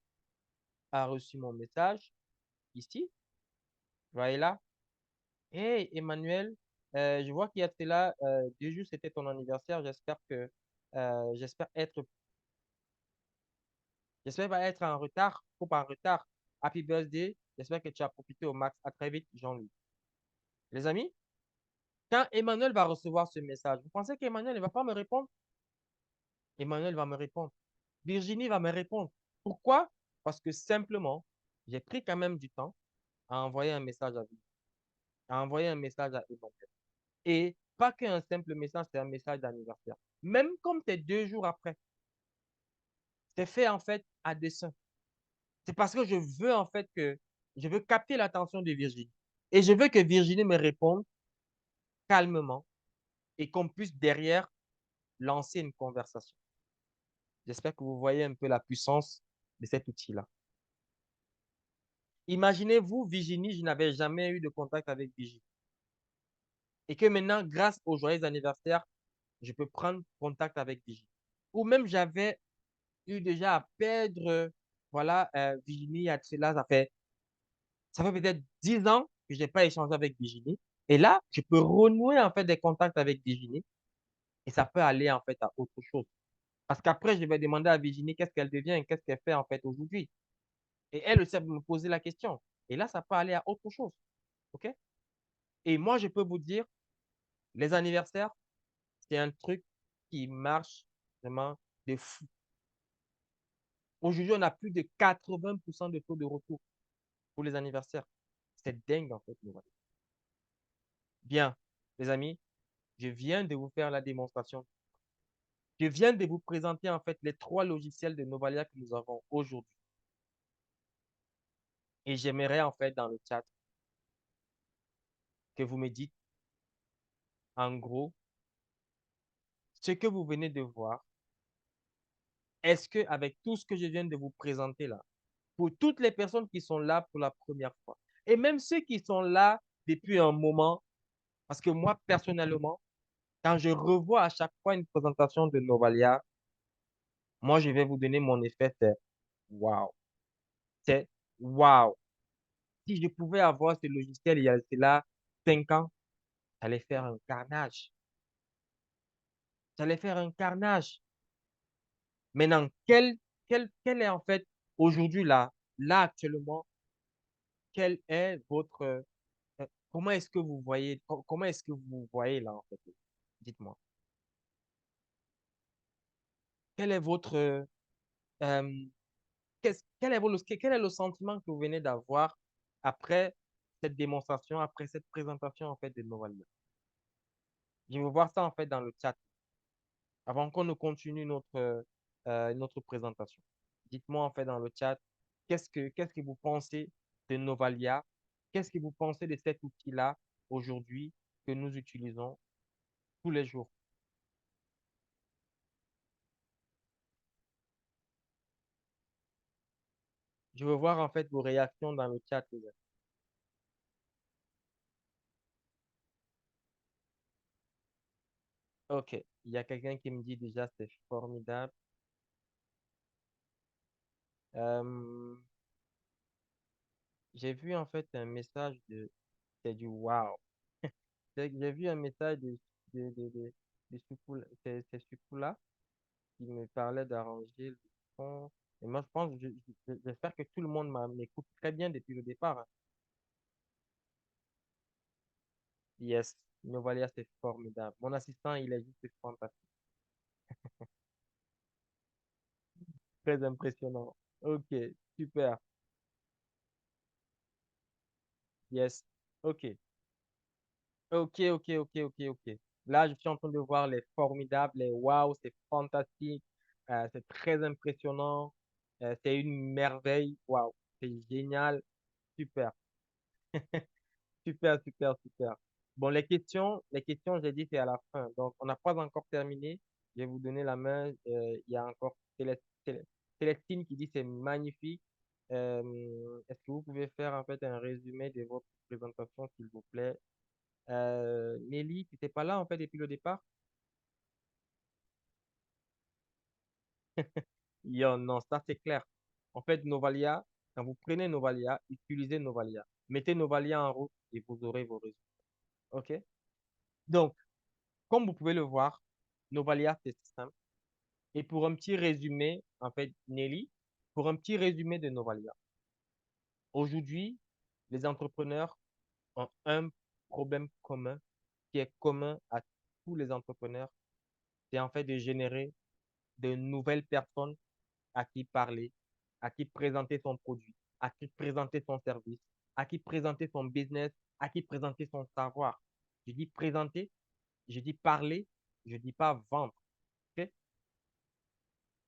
a reçu mon message ici. Voyez là. Hey, Emmanuel, je vois qu'il y a de cela 2 jours, c'était ton anniversaire. J'espère j'espère pas être en retard, trop en retard. Happy birthday. J'espère que tu as profité au max. À très vite, Jean-Louis. Les amis, quand Emmanuel va recevoir ce message, vous pensez qu'Emmanuel ne va pas me répondre? Emmanuel va me répondre. Virginie va me répondre. Pourquoi? Parce que simplement, j'ai pris quand même du temps à envoyer un message à lui, à envoyer un message à Emmanuel. Et pas qu'un simple message, c'est un message d'anniversaire. Même comme c'est 2 jours après, c'est fait en fait à dessein. C'est parce que je veux capter l'attention de Virginie. Et je veux que Virginie me réponde calmement et qu'on puisse derrière lancer une conversation. J'espère que vous voyez un peu la puissance de cet outil-là. Imaginez-vous, Virginie, je n'avais jamais eu de contact avec Virginie. Et que maintenant, grâce au joyeux anniversaire, je peux prendre contact avec Virginie. Ou même j'avais eu déjà à perdre, voilà, Virginie, à cela, ça fait peut-être 10 ans que je n'ai pas échangé avec Virginie. Et là, je peux renouer en fait des contacts avec Virginie et ça peut aller en fait à autre chose. Parce qu'après, je vais demander à Virginie qu'est-ce qu'elle devient et qu'est-ce qu'elle fait en fait aujourd'hui. Et elle aussi, elle va me poser la question. Et là, ça peut aller à autre chose. OK? Et moi, je peux vous dire, les anniversaires, c'est un truc qui marche vraiment de fou. Aujourd'hui, on a plus de 80% de taux de retour pour les anniversaires. C'est dingue en fait. Bien, les amis, je viens de vous faire la démonstration. Je viens de vous présenter en fait les 3 logiciels de Novalia que nous avons aujourd'hui. Et j'aimerais en fait dans le chat que vous me dites en gros ce que vous venez de voir. Est-ce que avec tout ce que je viens de vous présenter là, pour toutes les personnes qui sont là pour la première fois, et même ceux qui sont là depuis un moment, parce que moi personnellement, quand je revois à chaque fois une présentation de Novalia, moi je vais vous donner mon effet, c'est waouh. C'est waouh. Si je pouvais avoir ce logiciel il y a cela 5 ans, j'allais faire un carnage. J'allais faire un carnage. Maintenant, quel est en fait aujourd'hui là actuellement, quel est votre, comment est-ce que vous voyez, comment est-ce que vous voyez là en fait? Dites-moi. Quel est votre, euh, quel est le sentiment que vous venez d'avoir après cette démonstration, après cette présentation en fait de Novalia? Je veux voir ça en fait dans le chat avant qu'on ne continue notre présentation. Dites-moi en fait dans le chat, qu'est-ce que vous pensez de Novalia? Qu'est-ce que vous pensez de cet outil-là aujourd'hui que nous utilisons tous les jours? Je veux voir en fait vos réactions dans le chat, les amis. Ok, il y a quelqu'un qui me dit déjà c'est formidable. Euh, j'ai vu en fait un message c'est du wow. J'ai vu un message de c'est Sukoula qui me parlait d'arranger le son. Et moi, je pense, j'espère que tout le monde m'écoute très bien depuis le départ, hein. Yes, Novalia, c'est formidable. Mon assistant, il est juste fantastique. Très impressionnant. Ok, super. Yes. Ok. Ok, ok, ok, ok, ok. Là, je suis en train de voir les formidables, les wow, c'est fantastique, c'est très impressionnant, c'est une merveille, wow, c'est génial, super, super, super, super. Bon, les questions, j'ai dit, c'est à la fin. Donc, on n'a pas encore terminé. Je vais vous donner la main. Il y a encore Célestine qui dit c'est magnifique. Est-ce que vous pouvez faire en fait un résumé de votre présentation, s'il vous plaît? Nelly, tu n'étais pas là en fait depuis le départ? Yo, non, ça c'est clair. En fait, Novalia, Quand vous prenez Novalia, utilisez Novalia. Mettez Novalia en route et vous aurez vos résultats. OK? Donc, comme vous pouvez le voir, Novalia, c'est simple. Et pour un petit résumé, en fait, Nelly, pour un petit résumé de Novalia, aujourd'hui, les entrepreneurs ont un problème commun qui est commun à tous les entrepreneurs, c'est en fait de générer de nouvelles personnes à qui parler, à qui présenter son produit, à qui présenter son service, à qui présenter son business, à qui présenter son savoir. Je dis présenter, je dis parler, je dis pas vendre. OK?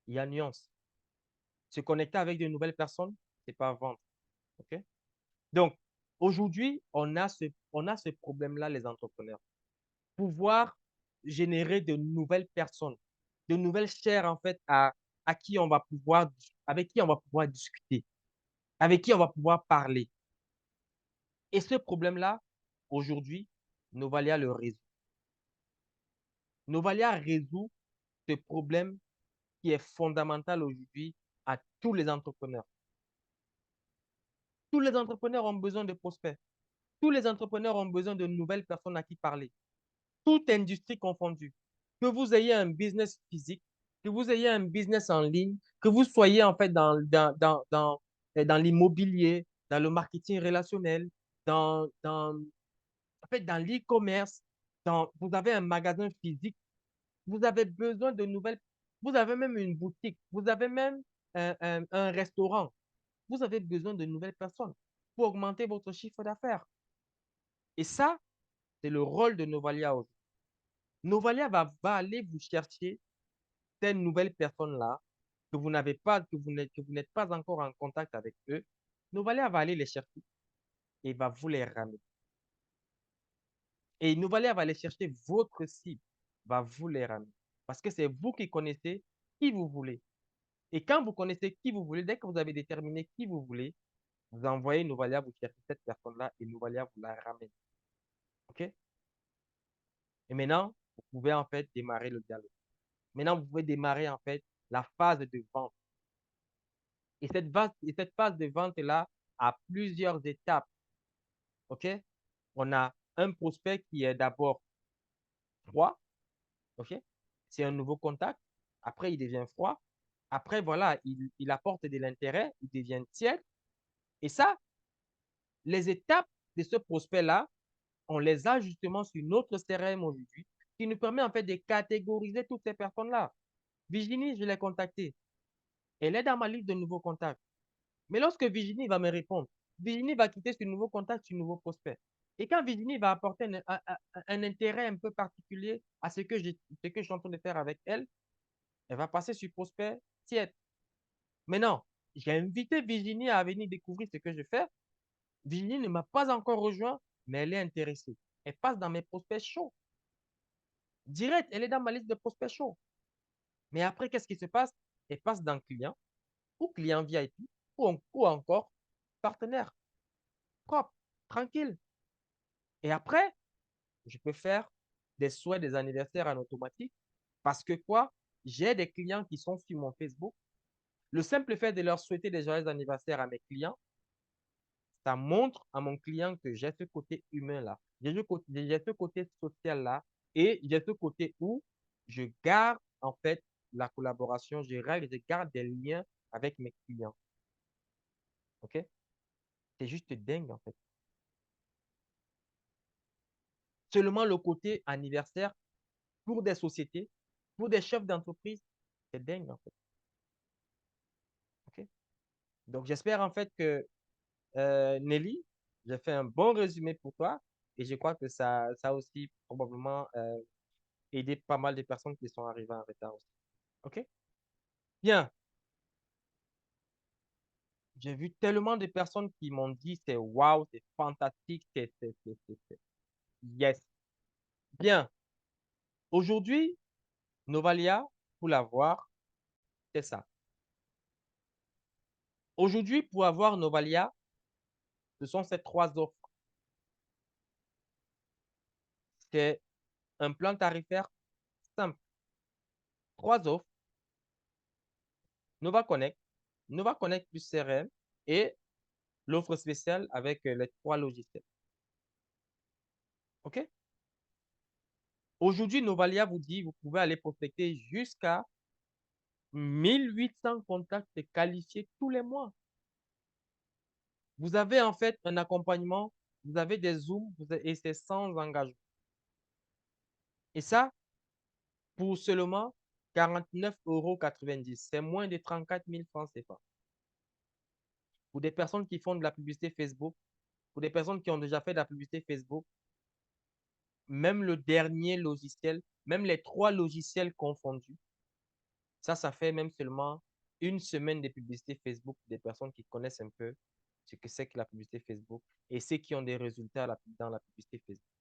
Il y a nuance. Se connecter avec de nouvelles personnes, c'est pas vendre. OK? Donc, aujourd'hui, on a ce problème-là, les entrepreneurs. Pouvoir générer de nouvelles personnes, de nouvelles chairs, en fait, à qui on va pouvoir, avec qui on va pouvoir discuter, avec qui on va pouvoir parler. Et ce problème-là, aujourd'hui, Novalia le résout. Novalia résout ce problème qui est fondamental aujourd'hui à tous les entrepreneurs. Tous les entrepreneurs ont besoin de prospects. Tous les entrepreneurs ont besoin de nouvelles personnes à qui parler. Toute industrie confondue. Que vous ayez un business physique, que vous ayez un business en ligne, que vous soyez en fait dans l'immobilier, dans le marketing relationnel, en fait, dans l'e-commerce, vous avez un magasin physique, vous avez besoin de nouvelles, vous avez même une boutique, vous avez même un restaurant, vous avez besoin de nouvelles personnes pour augmenter votre chiffre d'affaires. Et ça, c'est le rôle de Novalia aujourd'hui. Novalia va aller vous chercher ces nouvelles personnes-là que vous n'avez pas, que vous n'êtes pas encore en contact avec eux. Novalia va aller les chercher et va vous les ramener. Et Novalia va aller chercher votre cible, va vous les ramener. Parce que c'est vous qui connaissez qui vous voulez. Et quand vous connaissez qui vous voulez, dès que vous avez déterminé qui vous voulez, vous envoyez Novalia, vous cherchez cette personne-là et Novalia vous la ramène. OK? Et maintenant, vous pouvez en fait démarrer le dialogue. Maintenant, vous pouvez démarrer en fait la phase de vente. Et cette phase de vente-là a plusieurs étapes. OK? On a un prospect qui est d'abord froid. OK? C'est un nouveau contact. Après, il devient froid. Après, voilà, il apporte de l'intérêt, il devient tiède. Et ça, les étapes de ce prospect-là, on les a justement sur notre CRM aujourd'hui, qui nous permet en fait de catégoriser toutes ces personnes-là. Virginie, je l'ai contactée. Elle est dans ma liste de nouveaux contacts. Mais lorsque Virginie va me répondre, Virginie va quitter ce nouveau contact sur nouveau prospect. Et quand Virginie va apporter un intérêt un peu particulier à ce que je suis en train de faire avec elle, elle va passer sur prospect tiède. Maintenant, j'ai invité Virginie à venir découvrir ce que je fais. Virginie ne m'a pas encore rejoint, mais elle est intéressée. Elle passe dans mes prospects chauds. Direct, elle est dans ma liste de prospects chauds. Mais après, qu'est-ce qui se passe? Elle passe dans client ou client VIP ou encore partenaire propre, tranquille. Et après, je peux faire des souhaits des anniversaires en automatique parce que quoi? J'ai des clients qui sont sur mon Facebook. Le simple fait de leur souhaiter des joyeux anniversaires à mes clients, ça montre à mon client que j'ai ce côté humain-là. J'ai ce côté social-là et j'ai ce côté où je garde en fait la collaboration, je garde des liens avec mes clients. OK? C'est juste dingue en fait. Seulement le côté anniversaire pour des sociétés, pour des chefs d'entreprise, c'est dingue en fait. OK? Donc j'espère en fait que Nelly, j'ai fait un bon résumé pour toi et je crois que ça a aussi probablement aidé pas mal de personnes qui sont arrivées en retard aussi. OK? Bien. J'ai vu tellement de personnes qui m'ont dit c'est waouh, c'est fantastique, yes. Bien. Aujourd'hui, Novalia, pour l'avoir, c'est ça. Aujourd'hui, pour avoir Novalia, ce sont ces trois offres. C'est un plan tarifaire simple. Trois offres, Nova Connect plus CRM et l'offre spéciale avec les 3 logiciels. OK? Aujourd'hui, Novalia vous dit, vous pouvez aller prospecter jusqu'à 1800 contacts qualifiés tous les mois. Vous avez en fait un accompagnement, vous avez des Zooms et c'est sans engagement. Et ça, pour seulement 49,90 €. C'est moins de 34 000 francs CFA. Pour des personnes qui font de la publicité Facebook, pour des personnes qui ont déjà fait de la publicité Facebook, même le dernier logiciel, même les 3 logiciels confondus, ça fait même seulement une semaine de publicité Facebook pour des personnes qui connaissent un peu ce que c'est que la publicité Facebook et ceux qui ont des résultats dans la publicité Facebook.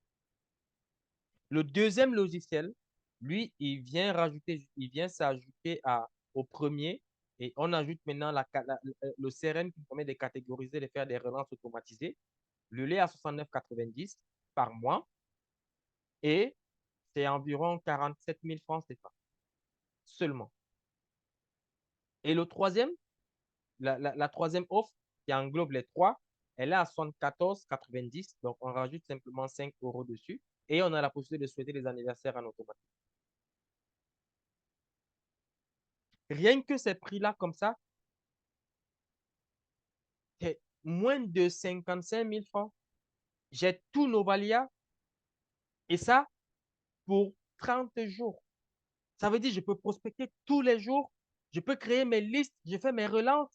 Le deuxième logiciel, lui, il vient s'ajouter au premier et on ajoute maintenant le CRM qui permet de catégoriser, de faire des relances automatisées. Le lait à 69,90 par mois et c'est environ 47 000 francs CFA seulement. Et le troisième, la troisième offre qui englobe les 3, elle est à 74,90. Donc, on rajoute simplement 5 € dessus et on a la possibilité de souhaiter les anniversaires en automatique. Rien que ces prix-là comme ça, c'est moins de 55 000 francs. J'ai tout Novalia et ça pour 30 jours. Ça veut dire que je peux prospecter tous les jours. Je peux créer mes listes. Je fais mes relances.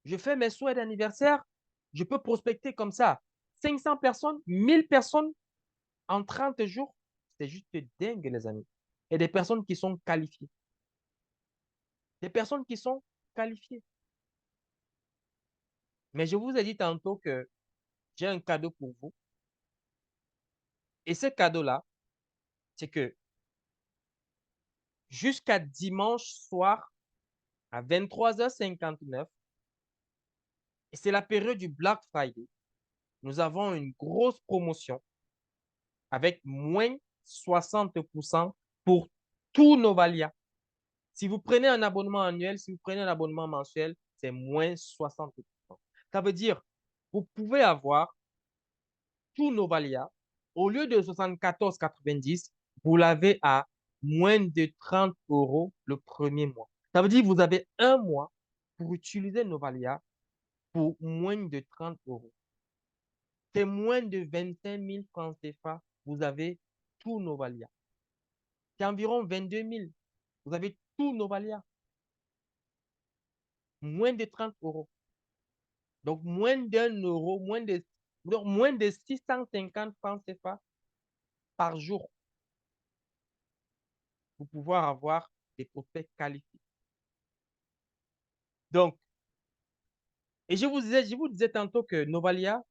Je fais mes souhaits d'anniversaire. Je peux prospecter comme ça. 500 personnes, 1000 personnes en 30 jours. C'est juste dingue, les amis. Et des personnes qui sont qualifiées. Des personnes qui sont qualifiées. Mais je vous ai dit tantôt que j'ai un cadeau pour vous. Et ce cadeau-là, c'est que jusqu'à dimanche soir à 23h59, et c'est la période du Black Friday, nous avons une grosse promotion avec moins 60% pour tous nos Valia. Si vous prenez un abonnement annuel, si vous prenez un abonnement mensuel, c'est moins 60%. Ça veut dire, vous pouvez avoir tous nos Valia. Au lieu de 74,90, vous l'avez à moins de 30 € le premier mois. Ça veut dire que vous avez un mois pour utiliser Novalia pour moins de 30 €. C'est moins de 25 000 francs CFA. Vous avez tout Novalia. C'est environ 22 000. Vous avez tout Novalia. Moins de 30 €. Donc, moins d'1 €, moins de 650 francs CFA par jour pour pouvoir avoir des prospects qualifiés. Donc, et je vous disais tantôt que Novalia,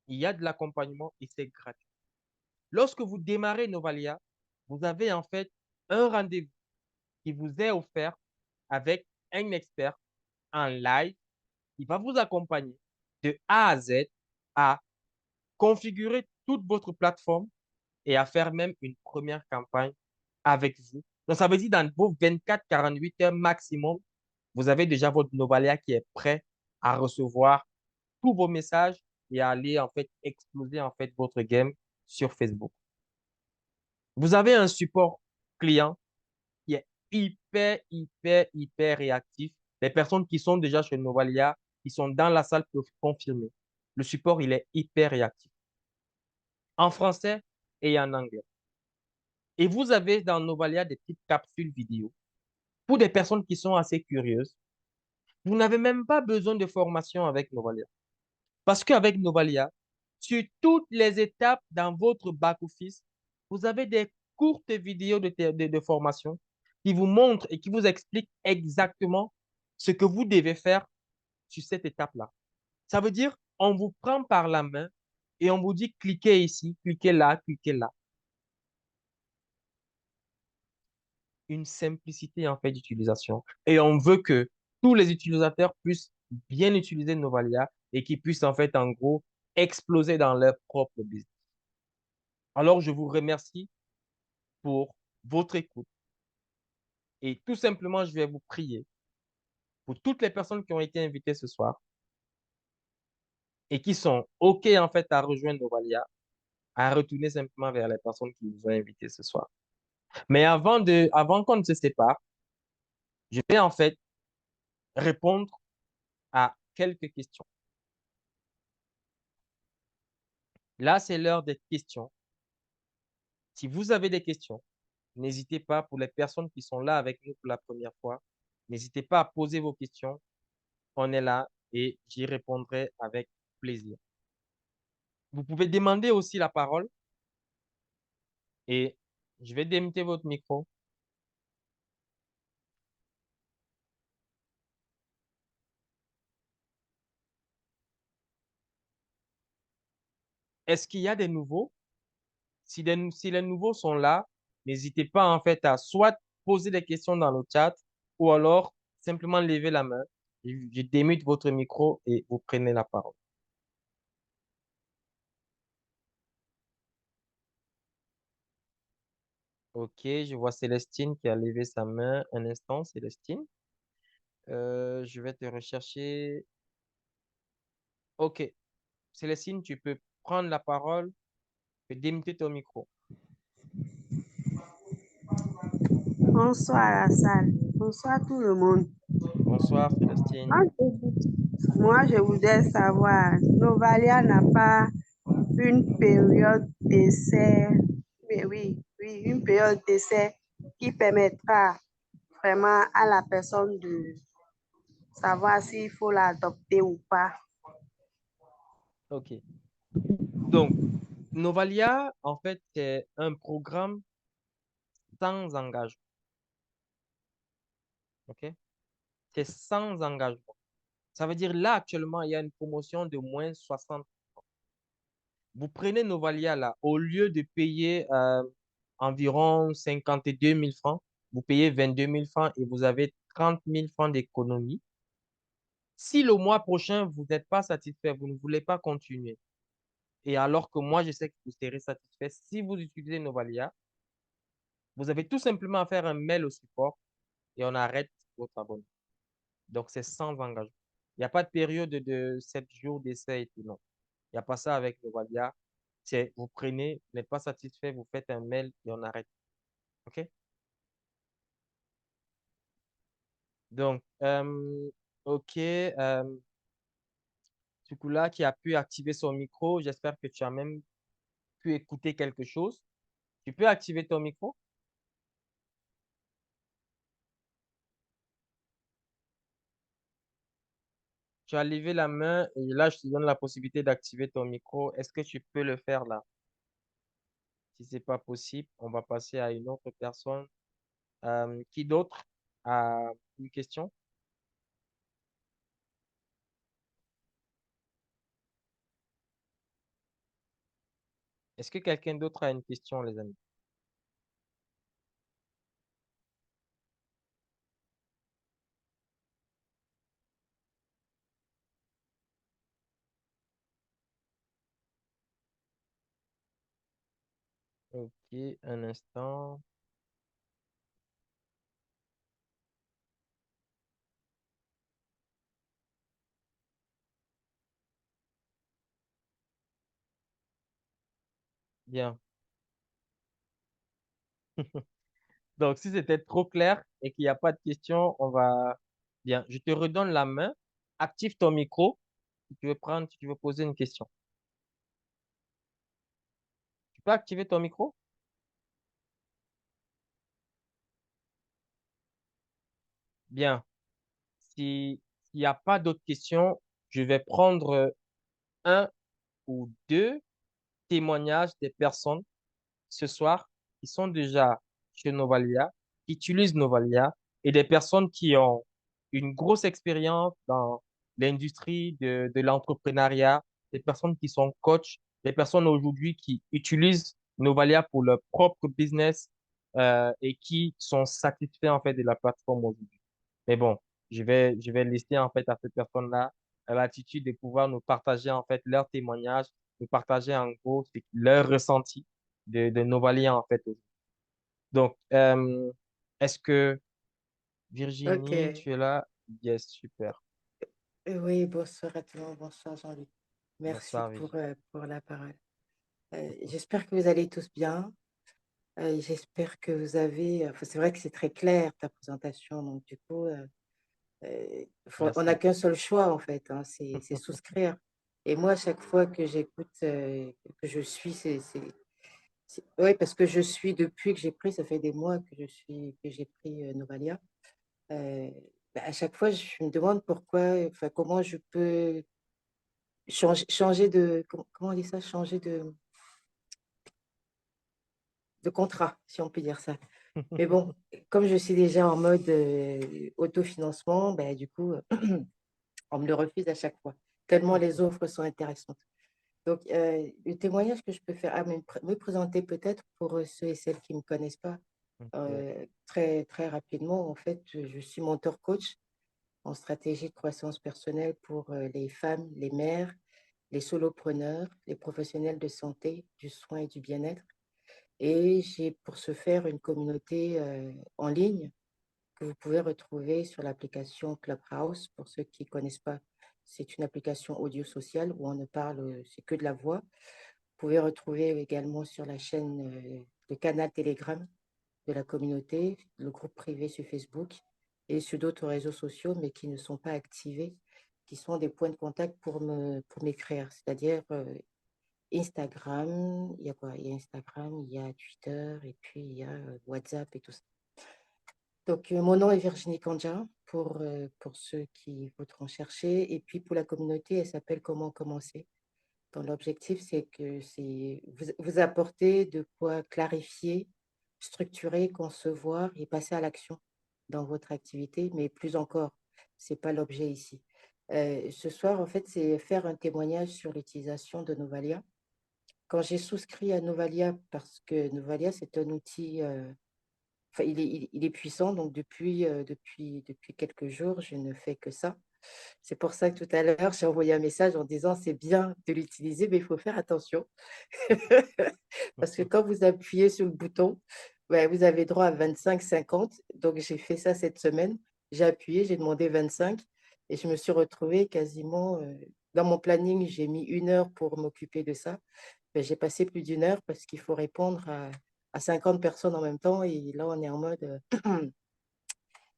il y a de l'accompagnement et c'est gratuit. Lorsque vous démarrez Novalia, vous avez en fait un rendez-vous qui vous est offert avec un expert en live qui va vous accompagner de A à Z à configurer toute votre plateforme et à faire même une première campagne avec vous. Donc, ça veut dire dans vos 24-48 heures maximum, vous avez déjà votre Novalia qui est prêt à recevoir tous vos messages et à aller en fait exploser en fait votre game sur Facebook. Vous avez un support client qui est hyper réactif. Les personnes qui sont déjà chez Novalia, qui sont dans la salle peuvent confirmer. Le support, il est hyper réactif. En français et en anglais. Et vous avez dans Novalia des petites capsules vidéo pour des personnes qui sont assez curieuses. Vous n'avez même pas besoin de formation avec Novalia. Parce qu'avec Novalia, sur toutes les étapes dans votre back-office, vous avez des courtes vidéos de formation qui vous montrent et qui vous expliquent exactement ce que vous devez faire sur cette étape-là. Ça veut dire, on vous prend par la main et on vous dit cliquez ici, cliquez là, cliquez là. Une simplicité en fait d'utilisation. Et on veut que tous les utilisateurs puissent bien utiliser Novalia et qu'ils puissent en fait en gros exploser dans leur propre business. Alors, je vous remercie pour votre écoute et tout simplement, je vais vous prier pour toutes les personnes qui ont été invitées ce soir et qui sont OK en fait à rejoindre Novalia, à retourner simplement vers les personnes qui vous ont invité ce soir. Mais avant qu'on ne se sépare, je vais en fait répondre à quelques questions. Là, c'est l'heure des questions. Si vous avez des questions, n'hésitez pas, pour les personnes qui sont là avec nous pour la première fois, n'hésitez pas à poser vos questions. On est là et j'y répondrai avec plaisir. Vous pouvez demander aussi la parole et je vais démuter votre micro. Est-ce qu'il y a des nouveaux? Si les nouveaux sont là, n'hésitez pas en fait à soit poser des questions dans le chat ou alors simplement lever la main. Je démute votre micro et vous prenez la parole. Ok, je vois Célestine qui a levé sa main. Un instant, Célestine. Je vais te rechercher. Ok, Célestine, tu peux prendre la parole et démuter ton micro. Bonsoir à la salle. Bonsoir tout le monde. Bonsoir, Célestine. Moi, je voudrais savoir, Novalia n'a pas une période d'essai, mais oui, une période d'essai qui permettra vraiment à la personne de savoir s'il faut l'adopter ou pas. Ok. Donc, Novalia, en fait, c'est un programme sans engagement. OK? C'est sans engagement. Ça veut dire là, actuellement, il y a une promotion de moins 60. Vous prenez Novalia là, au lieu de payer environ 52 000 francs, vous payez 22 000 francs et vous avez 30 000 francs d'économie. Si le mois prochain, vous n'êtes pas satisfait, vous ne voulez pas continuer, et alors que moi, je sais que vous serez satisfait, si vous utilisez Novalia, vous avez tout simplement à faire un mail au support et on arrête votre abonnement. Donc, c'est sans engagement. Il n'y a pas de période de 7 jours d'essai et tout, non. Il n'y a pas ça avec Novalia. C'est, vous prenez, vous n'êtes pas satisfait, vous faites un mail et on arrête. OK? Donc, OK. Tukula qui a pu activer son micro, j'espère que tu as même pu écouter quelque chose. Tu peux activer ton micro? Tu as levé la main et là, je te donne la possibilité d'activer ton micro. Est-ce que tu peux le faire là? Si ce n'est pas possible, on va passer à une autre personne. Qui d'autre a une question? Est-ce que quelqu'un d'autre a une question, les amis? Ok, un instant. Bien. Donc, si c'était trop clair et qu'il n'y a pas de question, on va... Bien, je te redonne la main. Active ton micro si tu veux prendre, si tu veux poser une question. Tu peux activer ton micro? Bien. S'il n'y a pas d'autres questions, je vais prendre un ou deux témoignages des personnes ce soir qui sont déjà chez Novalia, qui utilisent Novalia et des personnes qui ont une grosse expérience dans l'industrie de l'entrepreneuriat, des personnes qui sont coachs, des personnes aujourd'hui qui utilisent Novalia pour leur propre business et qui sont satisfaits en fait de la plateforme aujourd'hui. Mais bon, je vais laisser en fait à ces personnes-là l'attitude de pouvoir nous partager en fait leurs témoignages, nous partager en gros leur ressenti de Novalia, en fait. Donc, est-ce que Virginie, Ok. tu es là? Yes, super. Oui, bonsoir à tout le monde. Bonsoir Jean-Luc. Merci Bonsoir, Vigie. pour la parole. J'espère que vous allez tous bien. J'espère que vous avez. Enfin, c'est vrai que c'est très clair ta présentation. Donc, du coup, on n'a Merci. qu'un seul choix, en fait, hein, c'est souscrire. Et moi, à chaque fois que j'écoute, que je suis, oui, parce que je suis depuis que j'ai pris, ça fait des mois que j'ai pris Novalia. Euh, à chaque fois, je me demande pourquoi, enfin, comment je peux changer de, comment on dit ça, changer de contrat, si on peut dire ça. Mais bon, comme je suis déjà en mode autofinancement, ben, du coup, on me le refuse à chaque fois, tellement les offres sont intéressantes. Donc, le témoignage que je peux faire, me présenter peut-être pour ceux et celles qui ne me connaissent pas, Ok. très, très rapidement. En fait, je suis mentor coach en stratégie de croissance personnelle pour les femmes, les mères, les solopreneurs, les professionnels de santé, du soin et du bien-être. Et j'ai pour ce faire une communauté en ligne que vous pouvez retrouver sur l'application Clubhouse. Pour ceux qui ne connaissent pas, c'est une application audio sociale où on ne parle, c'est que de la voix. Vous pouvez retrouver également sur la chaîne, le canal Telegram de la communauté, le groupe privé sur Facebook et sur d'autres réseaux sociaux, mais qui ne sont pas activés, qui sont des points de contact pour m'écrire, c'est-à-dire Instagram, il y a quoi? Il y a Instagram, il y a Twitter et puis il y a WhatsApp et tout ça. Donc, mon nom est Virginie Kandja pour ceux qui voudront chercher. Et puis, pour la communauté, elle s'appelle Comment commencer. Donc, l'objectif, c'est que vous apporter de quoi clarifier, structurer, concevoir et passer à l'action dans votre activité, mais plus encore, ce n'est pas l'objet ici. Ce soir, en fait, c'est faire un témoignage sur l'utilisation de Novalia. Quand j'ai souscrit à Novalia, parce que Novalia, c'est un outil, enfin, il est puissant, donc depuis quelques jours, je ne fais que ça. C'est pour ça que tout à l'heure, j'ai envoyé un message en disant c'est bien de l'utiliser, mais il faut faire attention. Parce que quand vous appuyez sur le bouton, ouais, vous avez droit à 25-50. Donc, j'ai fait ça cette semaine. J'ai appuyé, j'ai demandé 25 et je me suis retrouvée quasiment dans mon planning. J'ai mis 1 heure pour m'occuper de ça. Ben, j'ai passé plus d'1 heure parce qu'il faut répondre à 50 personnes en même temps. Et là, on est en mode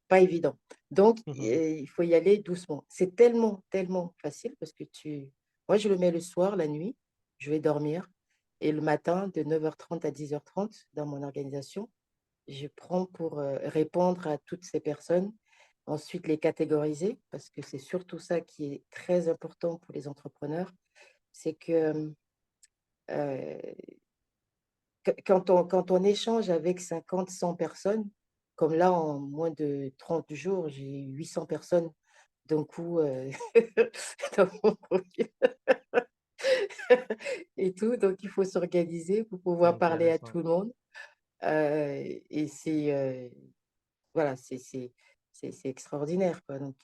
pas évident. Donc, il faut y aller doucement. C'est tellement, tellement facile parce que moi, je le mets le soir, la nuit, je vais dormir. Et le matin, de 9h30 à 10h30, dans mon organisation, je prends pour répondre à toutes ces personnes. Ensuite, les catégoriser, parce que c'est surtout ça qui est très important pour les entrepreneurs. C'est que euh, quand on échange avec 50, 100 personnes, comme là, en moins de 30 jours, j'ai 800 personnes d'un coup dans mon profil et tout. Donc, il faut s'organiser pour pouvoir parler à Intéressant. tout le monde. Et voilà, c'est extraordinaire, quoi. Donc,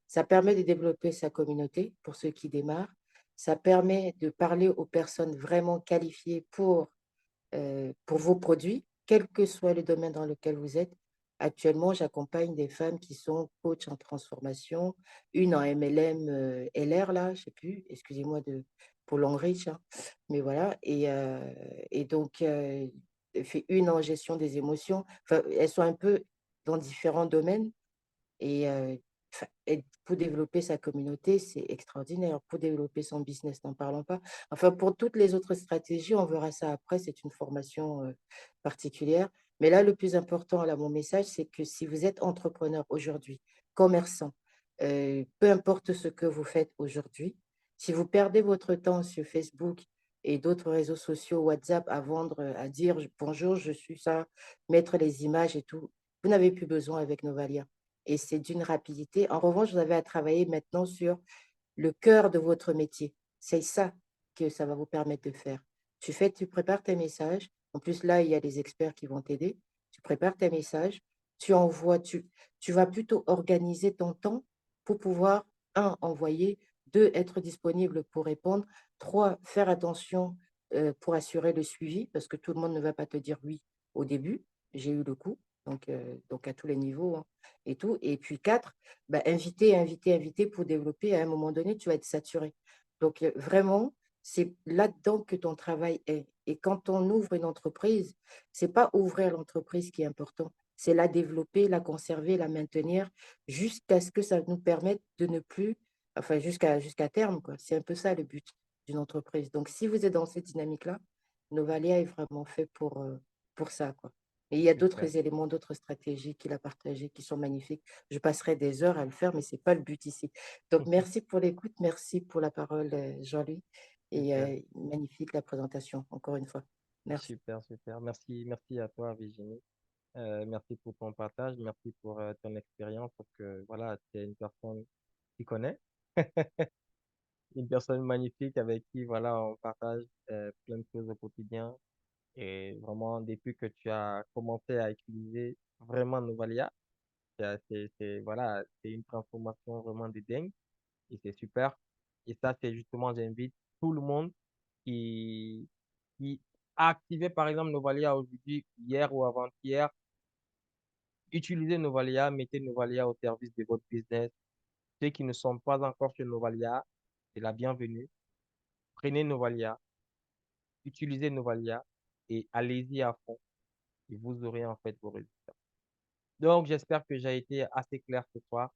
ça permet de développer sa communauté pour ceux qui démarrent. Ça permet de parler aux personnes vraiment qualifiées pour vos produits, quel que soit le domaine dans lequel vous êtes. Actuellement, j'accompagne des femmes qui sont coach en transformation, une en MLM LR, là, je ne sais plus, excusez-moi pour Longreach, hein, mais voilà. Et donc, fait une en gestion des émotions. Enfin, elles sont un peu dans différents domaines. Et, et pour développer sa communauté, c'est extraordinaire. Pour développer son business, n'en parlons pas. Enfin, pour toutes les autres stratégies, on verra ça après, c'est une formation particulière. Mais là, le plus important, là, mon message, c'est que si vous êtes entrepreneur aujourd'hui, commerçant, peu importe ce que vous faites aujourd'hui, si vous perdez votre temps sur Facebook et d'autres réseaux sociaux, WhatsApp, à vendre, à dire bonjour, je suis ça, mettre les images et tout, vous n'avez plus besoin avec Novalia et c'est d'une rapidité. En revanche, vous avez à travailler maintenant sur le cœur de votre métier. C'est ça que ça va vous permettre de faire. Tu prépares tes messages. En plus, là, il y a des experts qui vont t'aider. Tu prépares tes messages, tu envoies, tu vas plutôt organiser ton temps pour pouvoir, un, envoyer, deux, être disponible pour répondre, trois, faire attention pour assurer le suivi, parce que tout le monde ne va pas te dire oui au début. J'ai eu le coup, donc à tous les niveaux, hein, et tout. Et puis quatre, bah, inviter pour développer. À un moment donné, tu vas être saturé. Donc, vraiment, c'est là-dedans que ton travail est. Et quand on ouvre une entreprise, c'est pas ouvrir l'entreprise qui est important, c'est la développer, la conserver, la maintenir jusqu'à ce que ça nous permette de ne plus, enfin jusqu'à terme, quoi. C'est un peu ça le but d'une entreprise. Donc, si vous êtes dans cette dynamique-là, Novalia est vraiment fait pour ça, quoi. Et il y a Super. d'autres éléments, d'autres stratégies qu'il a partagées qui sont magnifiques. Je passerai des heures à le faire, mais c'est pas le but ici. Donc, merci pour l'écoute, merci pour la parole, Jean-Louis, et Super, magnifique la présentation, encore une fois. Merci. super, super. Merci, merci à toi, Virginie. Merci pour ton partage, merci pour ton expérience, parce que voilà, tu es une personne qui connaît, une personne magnifique avec qui voilà, on partage plein de choses au quotidien. Et vraiment, depuis que tu as commencé à utiliser vraiment Novalia, voilà, c'est une transformation vraiment de dingue et c'est super. Et ça, c'est justement, j'invite tout le monde qui, qui a activé par exemple Novalia aujourd'hui, hier ou avant-hier. Utilisez Novalia, mettez Novalia au service de votre business. Ceux qui ne sont pas encore sur Novalia, c'est la bienvenue. Prenez Novalia, utilisez Novalia et allez-y à fond et vous aurez en fait vos résultats. Donc, j'espère que j'ai été assez clair ce soir.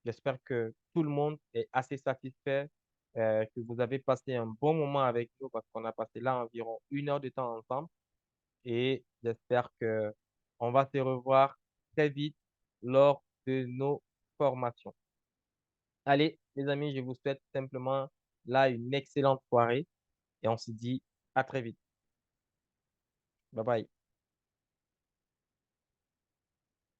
J'espère que tout le monde est assez satisfait, que vous avez passé un bon moment avec nous parce qu'on a passé là environ 1 heure de temps ensemble. Et j'espère que on va se revoir très vite lors de nos formations. Allez, les amis, je vous souhaite simplement là une excellente soirée et on se dit à très vite. Bye bye.